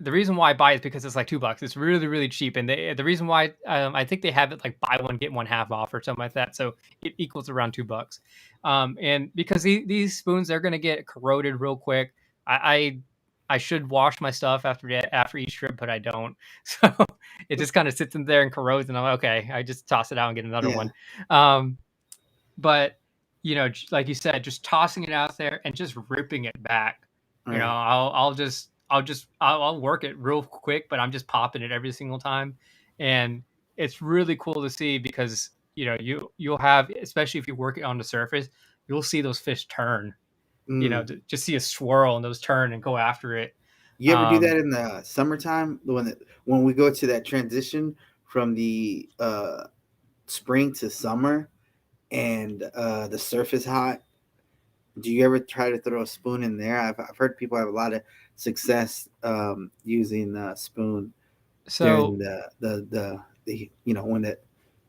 the reason why I buy it is because it's like $2. It's really, really cheap, and the reason why I think they have it like buy one get one half off or something like that, so it equals around $2. And because these spoons, they're gonna get corroded real quick. I should wash my stuff after each trip, but I don't. So it just kind of sits in there and corrodes, and I'm like, okay. I just toss it out and get another Yeah. one. Um, but like you said, just tossing it out there and just ripping it back. All right. I'll work it real quick, but I'm just popping it every single time, and it's really cool to see because you'll have, especially if you work it on the surface, you'll see those fish turn. Mm. Just see a swirl and those turn and go after it. You ever do that in the summertime when we go to that transition from the spring to summer and the surf is hot? Do you ever try to throw a spoon in there? I've heard people have a lot of success using a spoon during So, the when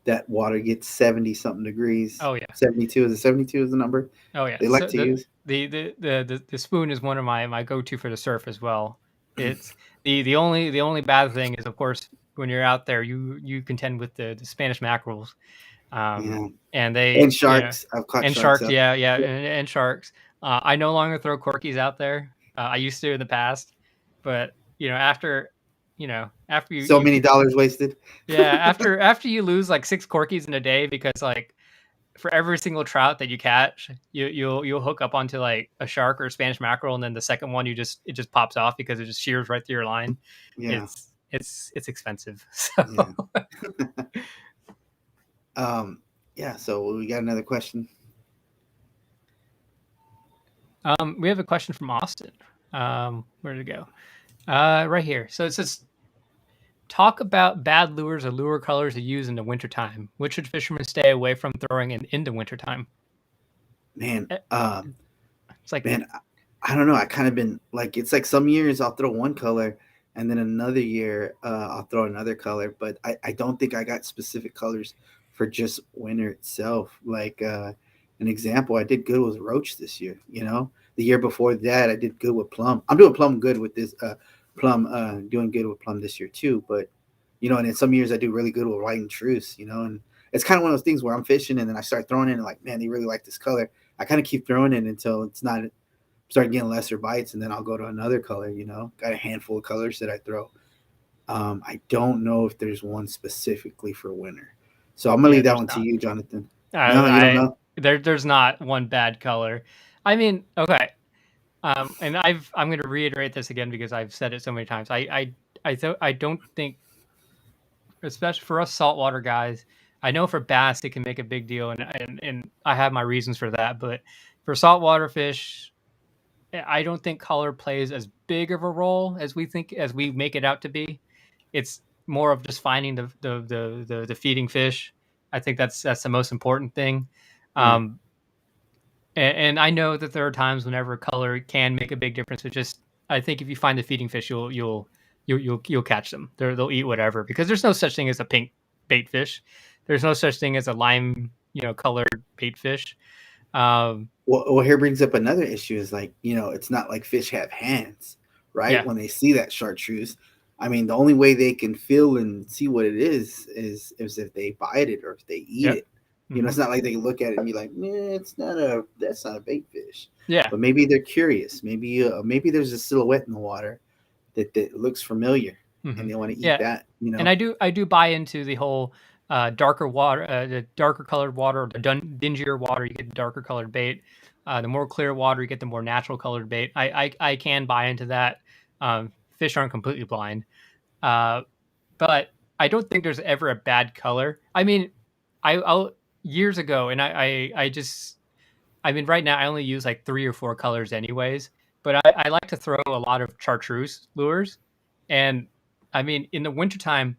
that water gets 70 something degrees. oh yeah, 72 is it 72 is the number oh yeah. they like So to use? the spoon is one of my go to for the surf as well. It's the only bad thing is, of course, when you're out there, you contend with the Spanish mackerels, Yeah. and they And sharks. I've caught and sharks sharks, out. yeah, and sharks. I no longer throw corkies out there. I used to in the past, but after So many dollars wasted. yeah, after you lose like 6 corkies in a day, because like for every single trout that you catch, you'll hook up onto like a shark or a Spanish mackerel, and then the second one it just pops off because it just shears right through your line. Yeah. It's expensive. So Yeah. Yeah, so we got another question. we have a question from Austin. Where did it go? Right here. So it says, talk about bad lures or lure colors to use in the wintertime. Which should fishermen stay away from throwing in the wintertime? Man, It's like, man, I don't know. I kind of been like, it's like some years I'll throw one color and then another year I'll throw another color, but I don't think I got specific colors for just winter itself. Like an example, I did good with roach this year. The year before that I did good with plum. I'm doing plum good with this plum, doing good with plum this year too. But and in some years I do really good with white and truce. And it's kind of one of those things where I'm fishing and then I start throwing in and like, man, they really like this color. I kind of keep throwing it until it's not start getting lesser bites, and then I'll go to another color. Got a handful of colors that I throw. I don't know if there's one specifically for winter, so I'm gonna yeah, leave that there's one to not. you, Jonathan. No, you don't I know. there's not one bad color. I mean, okay. And I'm going to reiterate this again because I've said it so many times. I don't think, especially for us saltwater guys, I know for bass it can make a big deal, and I have my reasons for that. But for saltwater fish, I don't think color plays as big of a role as we make it out to be. It's more of just finding the feeding fish. I think that's the most important thing. Yeah. Um, and I know that there are times whenever color can make a big difference. It's just, I think if you find the feeding fish, you'll catch them. They'll eat whatever, because there's no such thing as a pink bait fish. There's no such thing as a lime colored bait fish. Well, here brings up another issue is like, it's not like fish have hands, right? Yeah. When they see that chartreuse, I mean, the only way they can feel and see what it is if they bite it or if they eat Yep. it. It's not like they can look at it and be like, man, that's not a bait fish. Yeah. But maybe they're curious. Maybe there's a silhouette in the water that looks familiar, and they want to eat Yeah. that. And I do buy into the whole darker water, the darker colored water, the dingier water, you get the darker colored bait. The more clear water, you get the more natural colored bait. I can buy into that. Fish aren't completely blind, but I don't think there's ever a bad color. I mean, I'll years ago, and I mean, right now I only use like 3 or 4 colors anyways. But I like to throw a lot of chartreuse lures, and I mean, in the wintertime,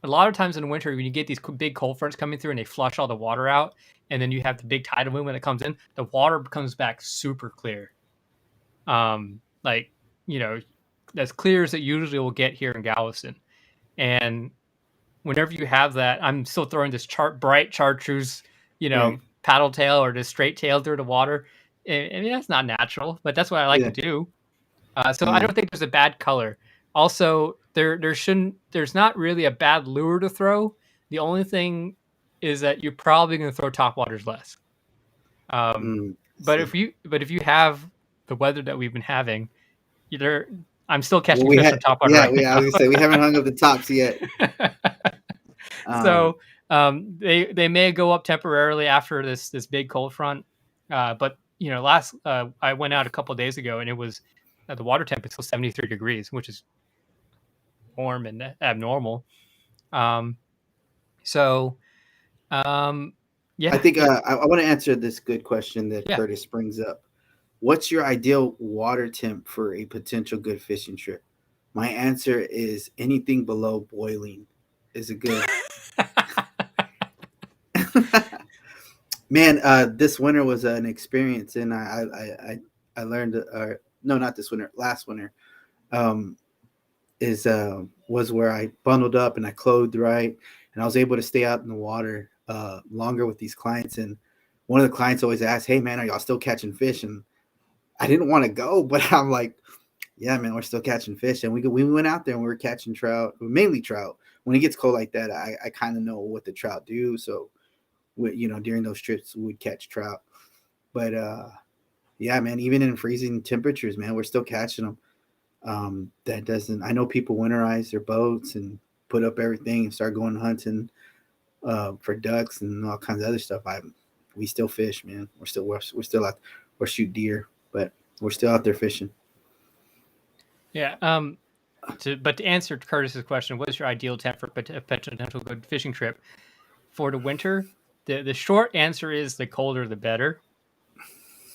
a lot of times in the winter, when you get these big cold fronts coming through and they flush all the water out, and then you have the big tidal movement that comes in, the water comes back super clear. Like, you know, as clear as it usually will get here in Galveston. And whenever you have that, I'm still throwing this bright chartreuse, Right. paddle tail or just straight tail through the water. I mean, that's not natural, but that's what I like to Yeah. do. So I Yeah. don't think there's a bad color. Also, there's not really a bad lure to throw. The only thing is that you're probably going to throw top waters less. Um, but See. if you have the weather that we've been having, either I'm still Well, catching fish on top water right I was gonna say we haven't hung up the tops yet. now. Um, So they may go up temporarily after this big cold front. But last I went out a couple of days ago, and it was the water temp is still 73 degrees, which is warm and abnormal. Um, so I Yeah, think I want to answer this good question that yeah. Curtis brings up. What's your ideal water temp for a potential good fishing trip? My answer is anything below boiling is a good. Man, this winter was an experience, and I learned. No, not this winter. Last winter, um, is was where I bundled up and I clothed right, and I was able to stay out in the water longer with these clients. And one of the clients always asked, "Hey, man, are y'all still catching fish?" And I didn't want to go, but I'm like, "Yeah, man, we're still catching fish." And we went out there and we were catching trout, mainly trout. When it gets cold like that, I kind of know what the trout do, so during those trips we would catch trout. But yeah, man, even in freezing temperatures, man, we're still catching them. That doesn't. I know people winterize their boats and put up everything and start going hunting for ducks and all kinds of other stuff. We still fish, man. We're still out. We're shoot deer, but we're still out there fishing. Yeah. But to answer Curtis's question, what is your ideal temp for a potential good fishing trip for the winter? The short answer is the colder the better.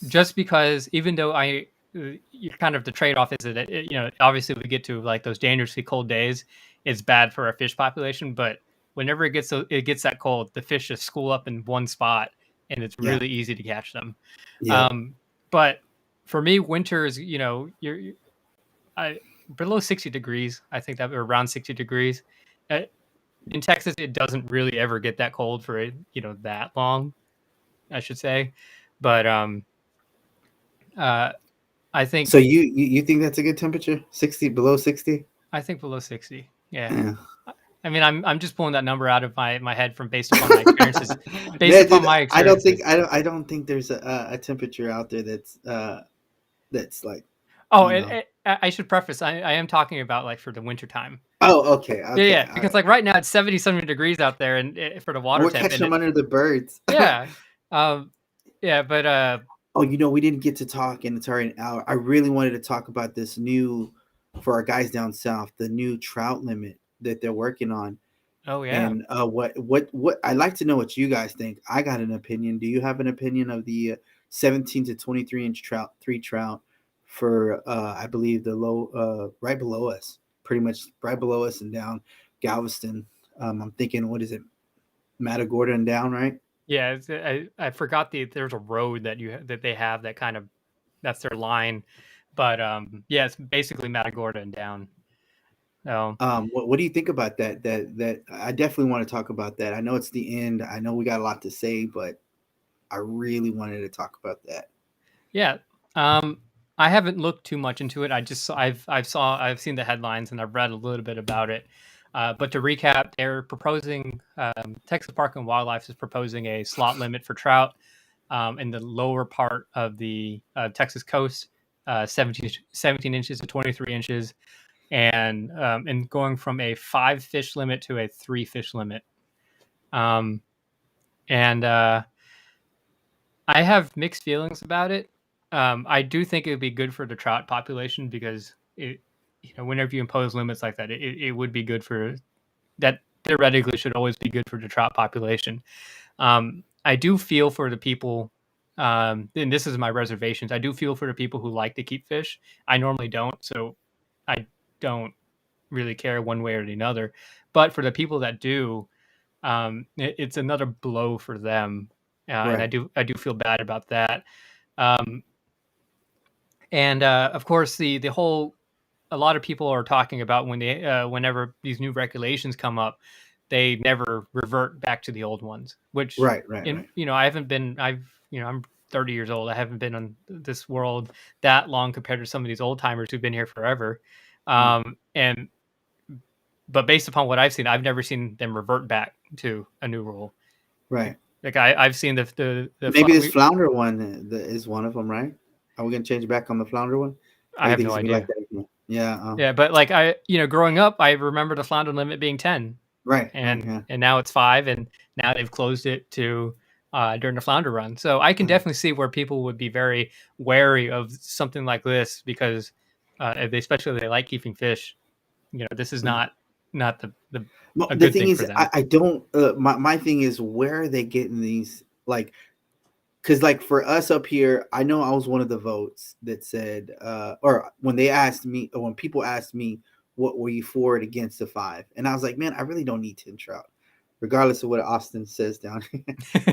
Just because even though you kind of the trade off is that obviously we get to like those dangerously cold days, it's bad for our fish population. But whenever it gets that cold, the fish just school up in one spot, and it's Yeah. really easy to catch them. Yep. But for me, winter is you're I below 60 degrees. I think that around 60 degrees. Uh, in Texas, it doesn't really ever get that cold for that long, I should say. But uh, I So think you think that's a good temperature? 60 below 60? I think below 60. Yeah. Yeah. I mean, I'm just pulling that number out of my head from based upon my experiences. Based Man, upon dude, my experiences. I don't think there's a temperature out there that's like, Oh, you know. I should preface. I am talking about like for the winter time. Oh, okay, Yeah, okay, yeah. all Because right. like right now it's 70 degrees out there, and for the water We're temp, catching and them under the birds. yeah, um, yeah. But Oh, we didn't get to talk, and it's already an hour. I really wanted to talk about this new, for our guys down south, the new trout limit that they're working on. oh yeah. And what I'd like to know what you guys think. I got an opinion. Do you have an opinion of the 17 to 23-inch trout, three trout for I believe the low right below us, pretty much right below us and down Galveston. I'm thinking, what is it, Matagorda and down, right? Yeah, I forgot there's a road that they have that kind of that's their line, but yeah, it's basically Matagorda and down. So What do you think about that I definitely want to talk about that. I know it's the end. I know we got a lot to say, but I really wanted to talk about that. yeah, I haven't looked too much into it. I've seen the headlines and I've read a little bit about it. But to recap, they're proposing Texas Park and Wildlife is proposing a slot limit for trout in the lower part of the Texas coast, 17 inches to 23 inches, and going from a 5 fish limit to a 3 fish limit. Um, and I have mixed feelings about it. I do think it would be good for the trout population because whenever you impose limits like that, it would be good for that. Theoretically, should always be good for the trout population. I do feel for the people, and this is my reservations. I do feel for the people who like to keep fish. I normally don't, so I don't really care one way or the other. But for the people that do, it's another blow for them, and Right, I do feel bad about that. Um, and of course, the whole a lot of people are talking about whenever these new regulations come up, they never revert back to the old ones. Which right, right, right. I haven't been. I'm 30 years old. I haven't been on this world that long compared to some of these old timers who've been here forever. Mm, And but based upon what I've seen, I've never seen them revert back to a new rule. right. Like I've seen the Maybe this we flounder one is one of them, right? Are we gonna change back on the flounder one? I Or you have think no it's gonna be like idea. that again? Yeah. Yeah, but like growing up, I remember the flounder limit being 10, Right. Right. and Yeah. now it's 5, and now they've closed it to during the flounder run. So I can Uh, definitely see where people would be very wary of something like this because especially if they like keeping fish. This is uh, not. not a The good thing thing is, for them. I don't. My thing is, where are they getting these? Like, because like for us up here, I know I was one of the votes that said, or when they asked me, or when people asked me, what were you for and against the 5? And I was like, man, I really don't need 10 trout, regardless of what Austin says down here.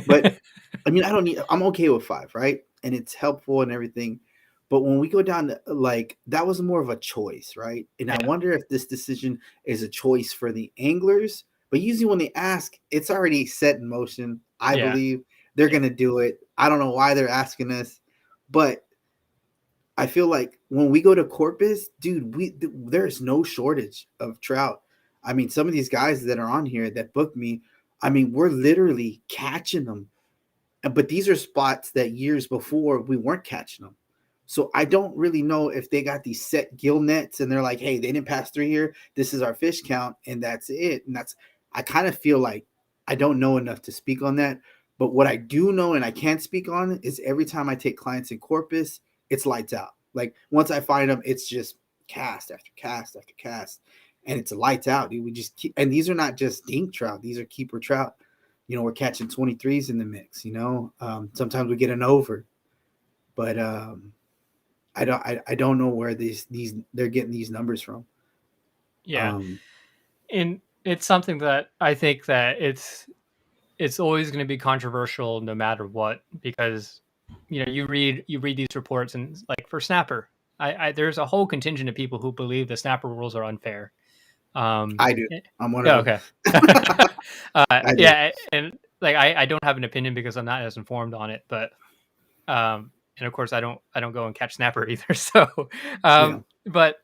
But I mean, I don't need. I'm okay with 5, right? And it's helpful and everything. But when we go down to like that was more of a choice, right? And I Yeah. wonder if this decision is a choice for the anglers. But usually when they ask, it's already set in motion. I Yeah. believe they're Yeah. gonna do it. I don't know why they're asking us, but I feel like when we go to Corpus, dude, there's no shortage of trout. I mean, some of these guys that are on here that book me, I mean, we're literally catching them, but these are spots that years before we weren't catching them. So I don't really know if they got these set gill nets and they're like, hey, they didn't pass through here. This is our fish count, and that's it. And that's I kind of feel like I don't know enough to speak on that. But what I do know and I can speak on is every time I take clients in Corpus, it's lights out. Like once I find them, it's just cast after cast after cast, and it's lights out. Dude. We just keep, and these are not just dink trout; these are keeper trout. We're catching 23s in the mix. Sometimes we get an over, but I don't know where these they're getting these numbers from. Yeah. Um, And it's something that I think that it's always going to be controversial no matter what, because you read these reports, and like for snapper, I there's a whole contingent of people who believe the snapper rules are unfair. I do. Eh, I'm one of yeah, them. okay. I do. Yeah, and like I don't have an opinion because I'm not as informed on it, but and of course I don't go and catch snapper either. So Yeah. but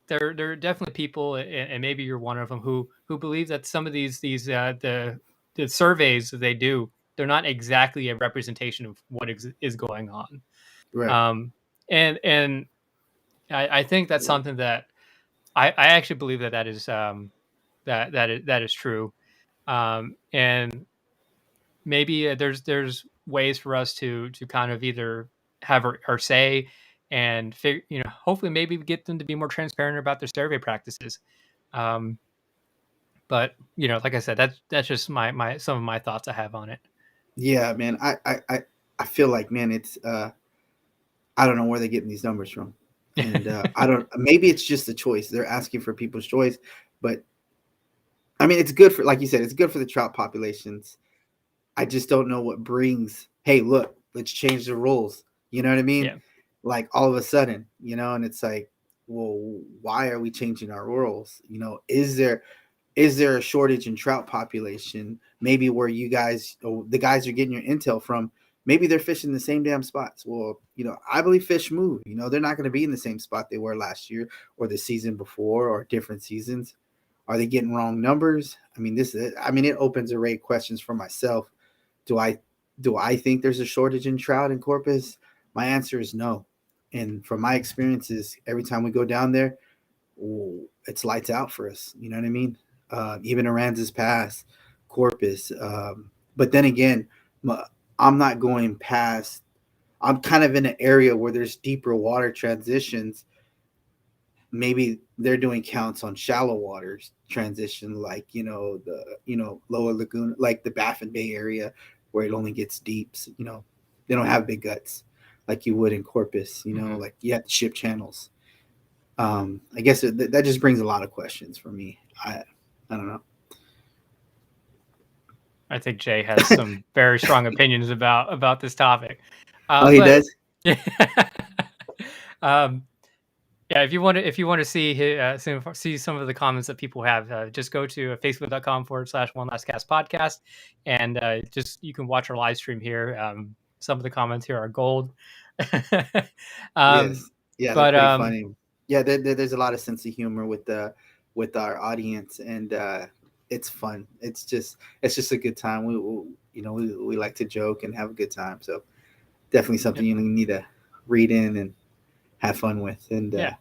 there are definitely people, and maybe you're one of them, who believe that some of the surveys that they do, they're not exactly a representation of what is going on. Right. And I think that's something that I actually believe that that is true. And maybe there's ways for us to kind of either have our say and hopefully maybe get them to be more transparent about their survey practices. Um, but like I said, that's just my some of my thoughts I have on it. Yeah, man. I feel like, man, it's I don't know where they're getting these numbers from. And I don't maybe it's just a choice. They're asking for people's choice, but I mean it's good for like you said, it's good for the trout populations. I just don't know what brings, hey, look, let's change the rules. You know what I mean? Yeah. Like all of a sudden, and it's like, well, why are we changing our rules? Is there a shortage in trout population? Maybe where you guys, or the guys you're getting your intel from, maybe they're fishing the same damn spots. Well, I believe fish move. They're not going to be in the same spot they were last year or the season before or different seasons. Are they getting wrong numbers? I mean, it opens array questions for myself. Do I think there's a shortage in trout in Corpus? My answer is no. And from my experiences, every time we go down there, it's lights out for us. You know what I mean? Even Aransas Pass, Corpus. But then again, I'm not going past. I'm kind of in an area where there's deeper water transitions. Maybe they're doing counts on shallow waters transition, like the lower lagoon, like the Baffin Bay area, where it only gets deeps. They don't have big guts like you would in Corpus. Hmm. Like you have to ship channels. I guess that just brings a lot of questions for me. I don't know. I think Jay has some very strong opinions about this topic. Oh, he But does. yeah. um, Yeah, if you want to see some of the comments that people have, just go to facebook.com/one last cast podcast, and just you can watch our live stream here. Some of the comments here are gold. um, Yes. Yeah, they're but pretty funny. Yeah, there's a lot of sense of humor with our audience, and it's fun. It's just a good time. We like to joke and have a good time. So definitely yeah, something you need to read in and have fun with. And yeah.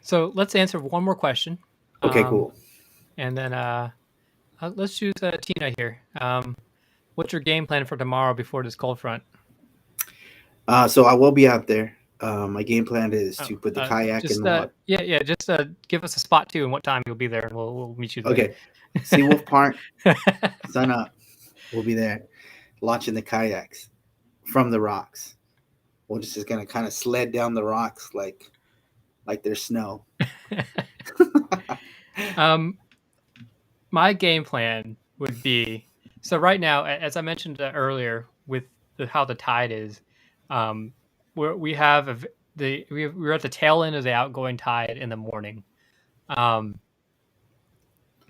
So let's answer one more question, okay, um, cool. and then let's choose Tina here. What's your game plan for tomorrow before this cold front? So I will be out there. My game plan is to put the kayak in Just the water. just give us a spot too and what time you'll be there, and we'll meet you there. Okay. Seawolf Park, sun up. We'll be there launching the kayaks from the rocks. We're just gonna kind of sled down the rocks like there's snow. My game plan would be, so right now, as I mentioned earlier, with how the tide is, we have we're at the tail end of the outgoing tide in the morning. Um,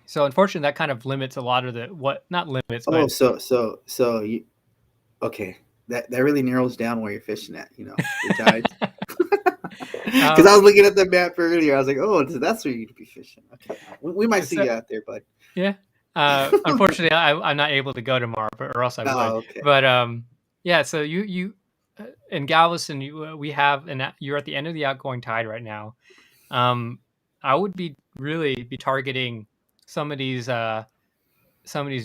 so unfortunately, that kind of limits a lot of not limits, Oh, but so you okay? That really narrows down where you're fishing at. Your tides. Because I was looking at the map earlier, I was like, "Oh, that's where you'd be fishing." Okay, we might see so, you out there, bud. yeah. Unfortunately, I'm not able to go tomorrow, or else I would. Oh, okay. But yeah. So you in Galveston, we have, and you're at the end of the outgoing tide right now. I would be targeting some of these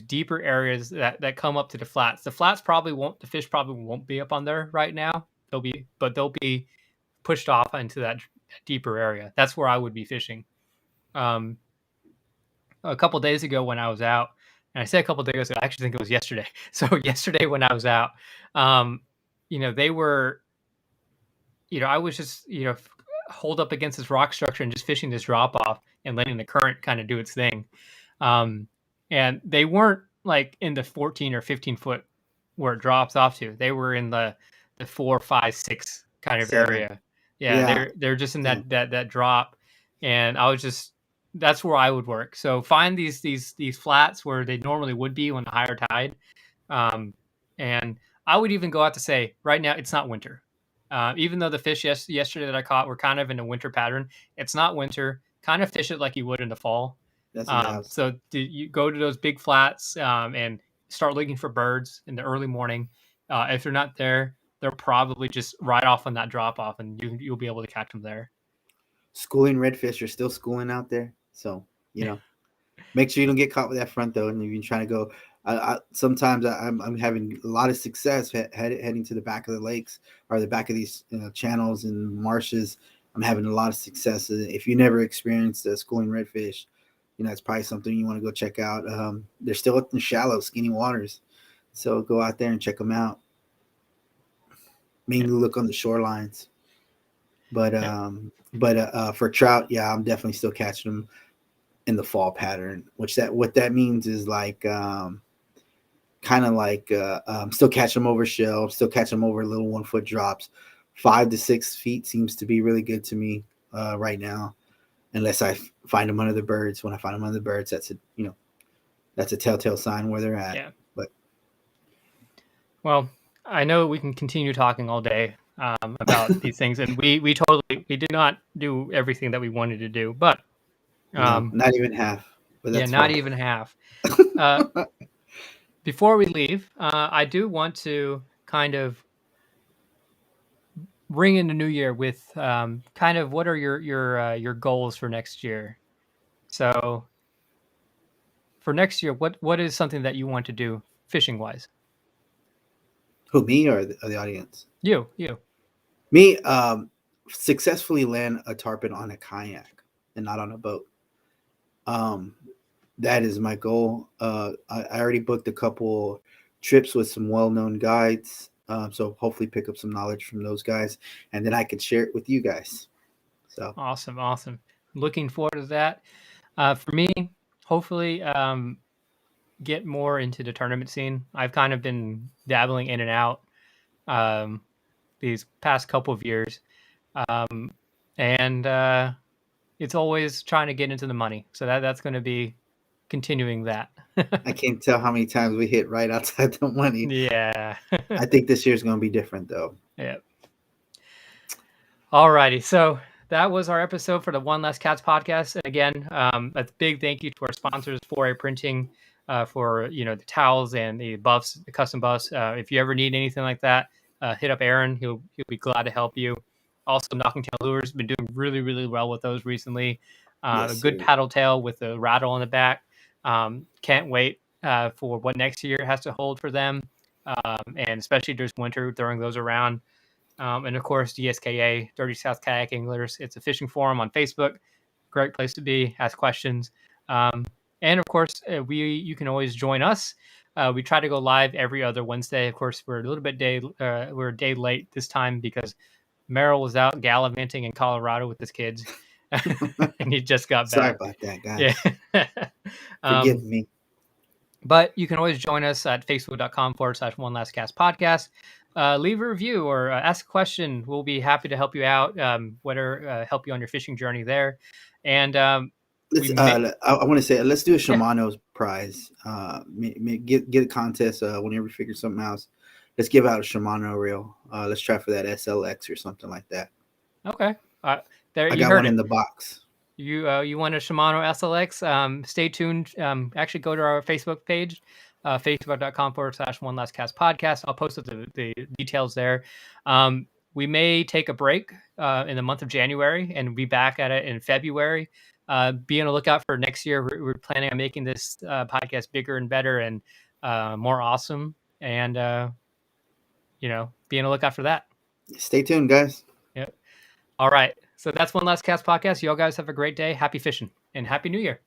deeper areas that come up to the flats. The flats the fish probably won't be up on there right now. They'll be pushed off into that deeper area. That's where I would be fishing. Um, a couple days ago when I was out, and I say a couple days ago, I actually think it was yesterday. So yesterday when I was out, they were, I was just, hold up against this rock structure and just fishing this drop off and letting the current kind of do its thing. Um, and they weren't like in the 14 or 15 foot where it drops off to. They were in the 4, 5, 6 kind of 7. area. Yeah, Yeah. they're just in that drop, and I was just that's where I would work. So find these flats where they normally would be when the higher tide, and I would even go out to say right now it's not winter. Even though the fish yesterday that I caught were kind of in a winter pattern, it's not winter. Kind of fish it like you would in the fall. That's what I was. So you go to those big flats and start looking for birds in the early morning. If they're not there, they're probably just right off on that drop off, and you'll be able to catch them there. Schooling redfish are still schooling out there, so make sure you don't get caught with that front though. And if you're trying to go, sometimes I'm having a lot of success heading to the back of the lakes or the back of these channels and marshes. I'm having a lot of success. If you never experienced schooling redfish, it's probably something you want to go check out. They're still in shallow, skinny waters, so go out there and check them out. Mainly look on the shorelines. But for trout, yeah, I'm definitely still catching them in the fall pattern. What that means is like kind of like still catch them over shell, still catch them over little 1 foot drops. 5 to 6 feet seems to be really good to me right now, unless I find them under the birds. When I find them under the birds, that's a telltale sign where they're at. Yeah. But well, I know we can continue talking all day about these things, and we did not do everything that we wanted to do, but no, not even half. But that's not fine. even half. Before we leave, I do want to kind of ring in the new year with kind of what are your goals for next year. So for next year, what is something that you want to do fishing wise? Who, me or the audience? You. Me, successfully land a tarpon on a kayak and not on a boat. That is my goal. I already booked a couple trips with some well-known guides, so hopefully pick up some knowledge from those guys, and then I can share it with you guys. So Awesome. Looking forward to that. For me, hopefully, get more into the tournament scene. I've kind of been dabbling in and out these past couple of years, and it's always trying to get into the money. So that's going to be continuing that. I can't tell how many times we hit right outside the money. Yeah. I think this year's going to be different, though. Yeah. Alrighty. So that was our episode for the One Less Cats podcast. And again, a big thank you to our sponsors, 4A Printing, for the towels and the buffs, the custom buffs. If you ever need anything like that, hit up Aaron. He'll be glad to help you. Also, Knocking Tail Lures been doing really, really well with those recently. Yes, a good sir. paddle tail with a rattle on the back. Can't wait for what next year has to hold for them. And especially there's winter throwing those around. And of course, DSKA, Dirty South Kayak Anglers. It's a fishing forum on Facebook. Great place to be, ask questions. And of course, you can always join us. We try to go live every other Wednesday. Of course, we're a little bit we're a day late this time because Merrill was out gallivanting in Colorado with his kids, and he just got Sorry back. about that, Yeah. guys. Forgive me. But you can always join us at facebook.com/One Last Cast podcast. Leave a review or ask a question. We'll be happy to help you out, help you on your fishing journey there. And Let's. I want to say let's do a Shimano's prize. Get a contest whenever we figure something out. Let's give out a Shimano reel. Let's try for that SLX or something like that. Okay. There I you got heard one it. in the box. You want a Shimano SLX? Stay tuned. Actually, go to our Facebook page, facebook.com/One Last Cast podcast. I'll post the details there. We may take a break in the month of January and be back at it in February. Be on the lookout for next year. We're planning on making this podcast bigger and better and more awesome. And be on the lookout for that. Stay tuned, guys. Yep. All right. So that's One Last Cast podcast. Y'all guys have a great day. Happy fishing and Happy New Year.